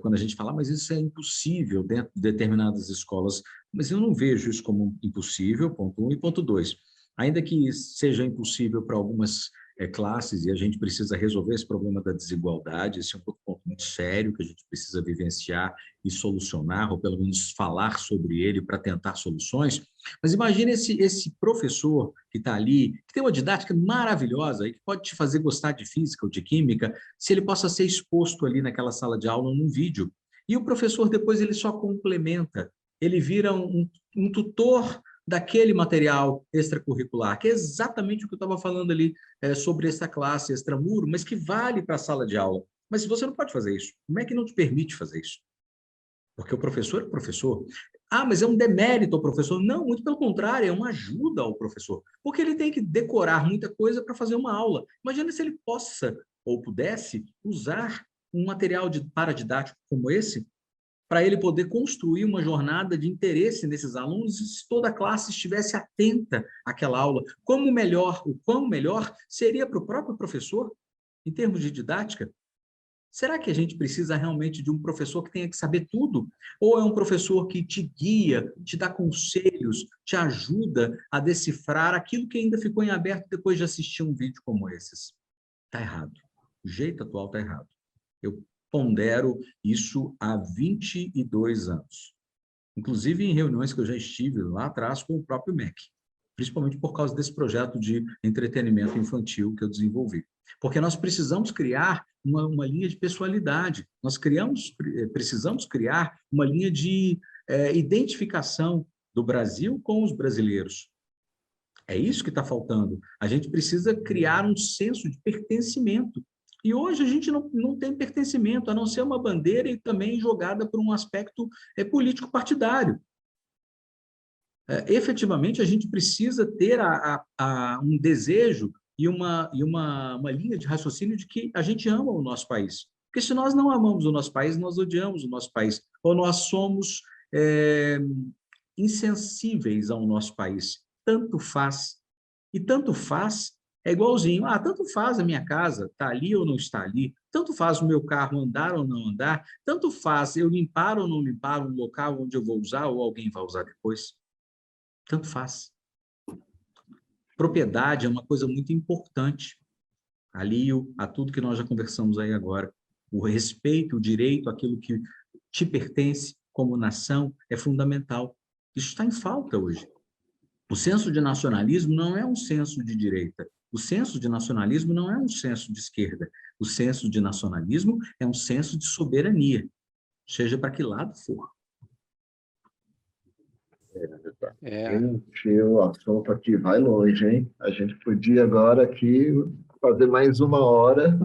quando a gente fala, mas isso é impossível dentro de determinadas escolas, mas eu não vejo isso como impossível, ponto 1, e ponto 2. Ainda que seja impossível para algumas classes, e a gente precisa resolver esse problema da desigualdade, esse é um ponto muito sério que a gente precisa vivenciar e solucionar, ou pelo menos falar sobre ele para tentar soluções. Mas imagine esse professor que está ali, que tem uma didática maravilhosa e que pode te fazer gostar de física ou de química, se ele possa ser exposto ali naquela sala de aula num vídeo. E o professor depois ele só complementa, ele vira um tutor daquele material extracurricular, que é exatamente o que eu estava falando ali sobre essa classe extramuro, mas que vale para a sala de aula. Mas se você não pode fazer isso, como é que não te permite fazer isso? Porque o professor é o professor. Ah, mas é um demérito ao professor. Não, muito pelo contrário, é uma ajuda ao professor. Porque ele tem que decorar muita coisa para fazer uma aula. Imagina se ele possa ou pudesse usar um material paradidático como esse para ele poder construir uma jornada de interesse nesses alunos se toda a classe estivesse atenta àquela aula. O quão melhor seria para o próprio professor, em termos de didática? Será que a gente precisa realmente de um professor que tenha que saber tudo? Ou é um professor que te guia, te dá conselhos, te ajuda a decifrar aquilo que ainda ficou em aberto depois de assistir um vídeo como esses? Está errado. O jeito atual está errado. Eu pondero isso há 22 anos. Inclusive em reuniões que eu já estive lá atrás com o próprio MEC, principalmente por causa desse projeto de entretenimento infantil que eu desenvolvi. Porque nós precisamos criar uma linha de pessoalidade, precisamos criar uma linha de identificação do Brasil com os brasileiros. É isso que está faltando. A gente precisa criar um senso de pertencimento. E hoje a gente não tem pertencimento, a não ser uma bandeira e também jogada por um aspecto político partidário. Efetivamente, a gente precisa ter um desejo e uma linha de raciocínio de que a gente ama o nosso país. Porque se nós não amamos o nosso país, nós odiamos o nosso país. Ou nós somos insensíveis ao nosso país. Tanto faz. E tanto faz é igualzinho. Tanto faz a minha casa, está ali ou não está ali. Tanto faz o meu carro andar ou não andar. Tanto faz eu limpar ou não limpar um local onde eu vou usar ou alguém vai usar depois. Tanto faz. Propriedade é uma coisa muito importante. Alio a tudo que nós já conversamos aí agora. O respeito, o direito àquilo que te pertence como nação é fundamental. Isso está em falta hoje. O senso de nacionalismo não é um senso de direita. O senso de nacionalismo não é um senso de esquerda. O senso de nacionalismo é um senso de soberania, seja para que lado for. Gente, o assunto aqui vai longe, hein? A gente podia agora aqui fazer mais uma hora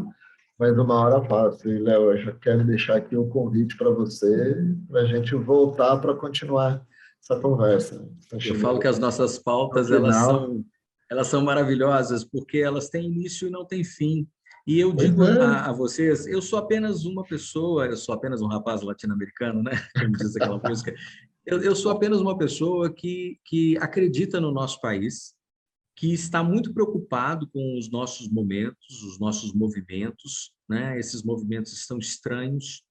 passa. E, Léo, eu já quero deixar aqui o convite para você, para a gente voltar para continuar essa conversa. Eu falo que as nossas pautas elas são maravilhosas, porque elas têm início e não têm fim. E eu digo a vocês, eu sou apenas uma pessoa, eu sou apenas um rapaz latino-americano, né? Como diz aquela música. Eu sou apenas uma pessoa que acredita no nosso país, que está muito preocupado com os nossos momentos, os nossos movimentos, né? Esses movimentos estão estranhos.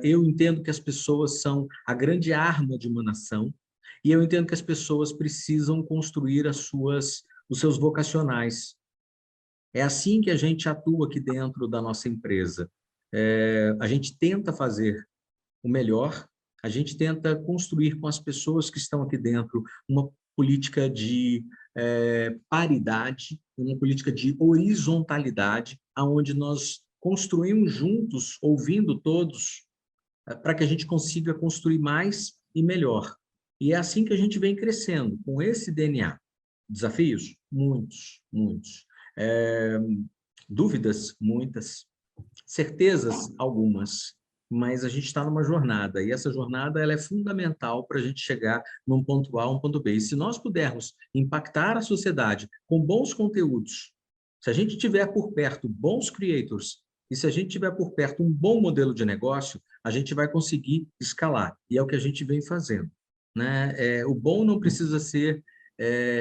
Eu entendo que as pessoas são a grande arma de uma nação, e eu entendo que as pessoas precisam construir os seus vocacionais. É assim que a gente atua aqui dentro da nossa empresa. A gente tenta fazer o melhor, a gente tenta construir com as pessoas que estão aqui dentro uma política de paridade, uma política de horizontalidade, aonde nós construímos juntos, ouvindo todos, para que a gente consiga construir mais e melhor. E é assim que a gente vem crescendo, com esse DNA. Desafios? Muitos, muitos. Dúvidas? Muitas. Certezas? Algumas. Mas a gente está numa jornada, e essa jornada ela é fundamental para a gente chegar num ponto A, um ponto B. E se nós pudermos impactar a sociedade com bons conteúdos, se a gente tiver por perto bons creators, e se a gente tiver por perto um bom modelo de negócio, a gente vai conseguir escalar. E é o que a gente vem fazendo, né? O bom não precisa ser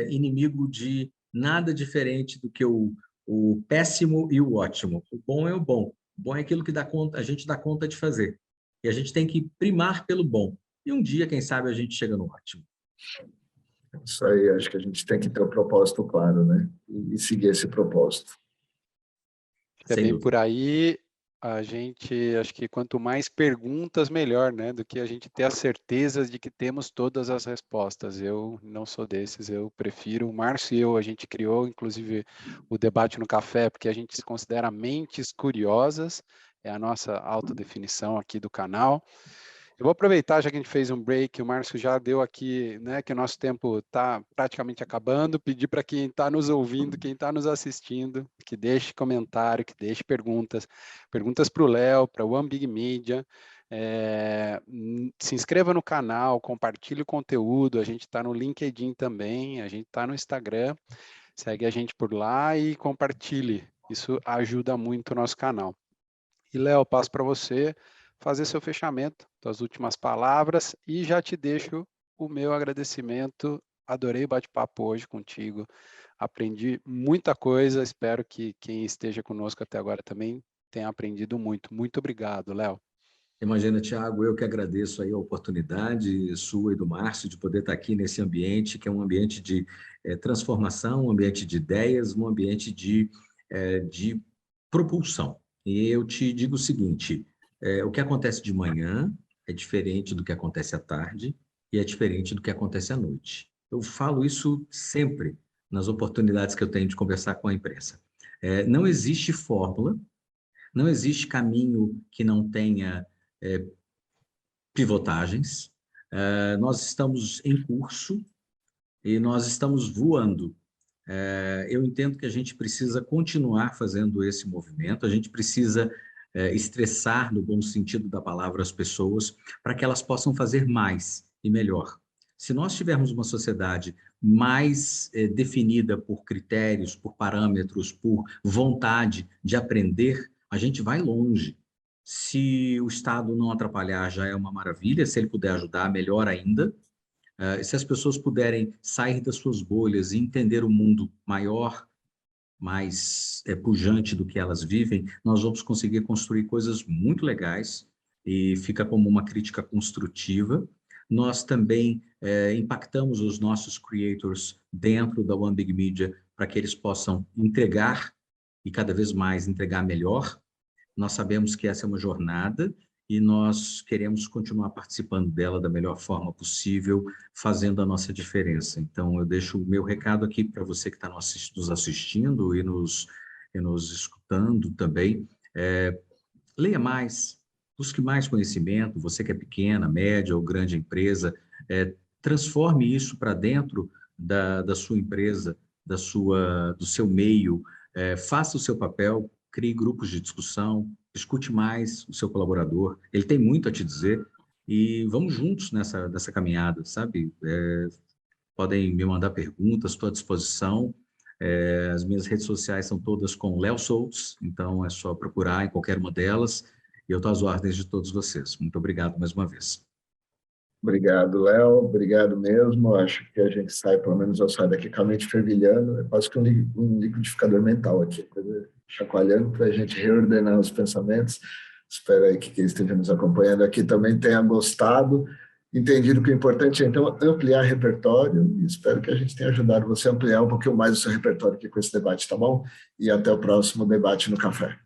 inimigo de nada diferente do que o péssimo e o ótimo. O bom é o bom. O bom é aquilo que a gente dá conta de fazer. E a gente tem que primar pelo bom. E um dia, quem sabe, a gente chega no ótimo. Isso aí, acho que a gente tem que ter o propósito claro, né? E seguir esse propósito. É Sem bem dúvida. por aí. A gente, acho que quanto mais perguntas, melhor, né? Do que a gente ter a certeza de que temos todas as respostas. Eu não sou desses, eu prefiro. O Márcio e eu, a gente criou, inclusive, o debate no café, porque a gente se considera mentes curiosas, é a nossa autodefinição aqui do canal. Eu vou aproveitar, já que a gente fez um break, o Márcio já deu aqui, né, que o nosso tempo está praticamente acabando, pedir para quem está nos ouvindo, quem está nos assistindo, que deixe comentário, que deixe perguntas para o Léo, para o One Big Media, se inscreva no canal, compartilhe o conteúdo, a gente está no LinkedIn também, a gente está no Instagram, segue a gente por lá e compartilhe, isso ajuda muito o nosso canal. E, Léo, passo para você fazer seu fechamento, suas últimas palavras, e já te deixo o meu agradecimento. Adorei o bate-papo hoje contigo, aprendi muita coisa, espero que quem esteja conosco até agora também tenha aprendido muito. Muito obrigado, Léo. Imagina, Thiago, eu que agradeço aí a oportunidade sua e do Márcio de poder estar aqui nesse ambiente, que é um ambiente de transformação, um ambiente de ideias, um ambiente de propulsão. E eu te digo o seguinte, o que acontece de manhã é diferente do que acontece à tarde e é diferente do que acontece à noite. Eu falo isso sempre nas oportunidades que eu tenho de conversar com a imprensa. Não existe fórmula, não existe caminho que não tenha pivotagens. Nós estamos em curso e nós estamos voando. Eu entendo que a gente precisa continuar fazendo esse movimento, a gente precisa estressar, no bom sentido da palavra, as pessoas, para que elas possam fazer mais e melhor. Se nós tivermos uma sociedade mais definida por critérios, por parâmetros, por vontade de aprender, a gente vai longe. Se o Estado não atrapalhar, já é uma maravilha. Se ele puder ajudar, melhor ainda. Se as pessoas puderem sair das suas bolhas e entender o mundo maior, mais pujante do que elas vivem, nós vamos conseguir construir coisas muito legais e fica como uma crítica construtiva. Nós também impactamos os nossos creators dentro da One Big Media para que eles possam entregar e cada vez mais entregar melhor. Nós sabemos que essa é uma jornada e nós queremos continuar participando dela da melhor forma possível, fazendo a nossa diferença. Então, eu deixo o meu recado aqui para você que está nos assistindo e nos escutando também. Leia mais, busque mais conhecimento, você que é pequena, média ou grande empresa, transforme isso para dentro da sua empresa, do seu meio, faça o seu papel, crie grupos de discussão, escute mais o seu colaborador, ele tem muito a te dizer e vamos juntos nessa caminhada, sabe? Podem me mandar perguntas, estou à disposição. As minhas redes sociais são todas com Léo Soltz, então é só procurar em qualquer uma delas e eu estou às ordens de todos vocês. Muito obrigado mais uma vez. Obrigado, Léo. Obrigado mesmo. Acho que a gente sai, pelo menos eu saio daqui com a mente fervilhando. É quase que um liquidificador mental aqui, chacoalhando para a gente reordenar os pensamentos. Espero aí que quem esteja nos acompanhando aqui também tenha gostado. entendido que o importante é, então, ampliar repertório, e espero que a gente tenha ajudado você a ampliar um pouquinho mais o seu repertório aqui com esse debate, tá bom? E até o próximo debate no café.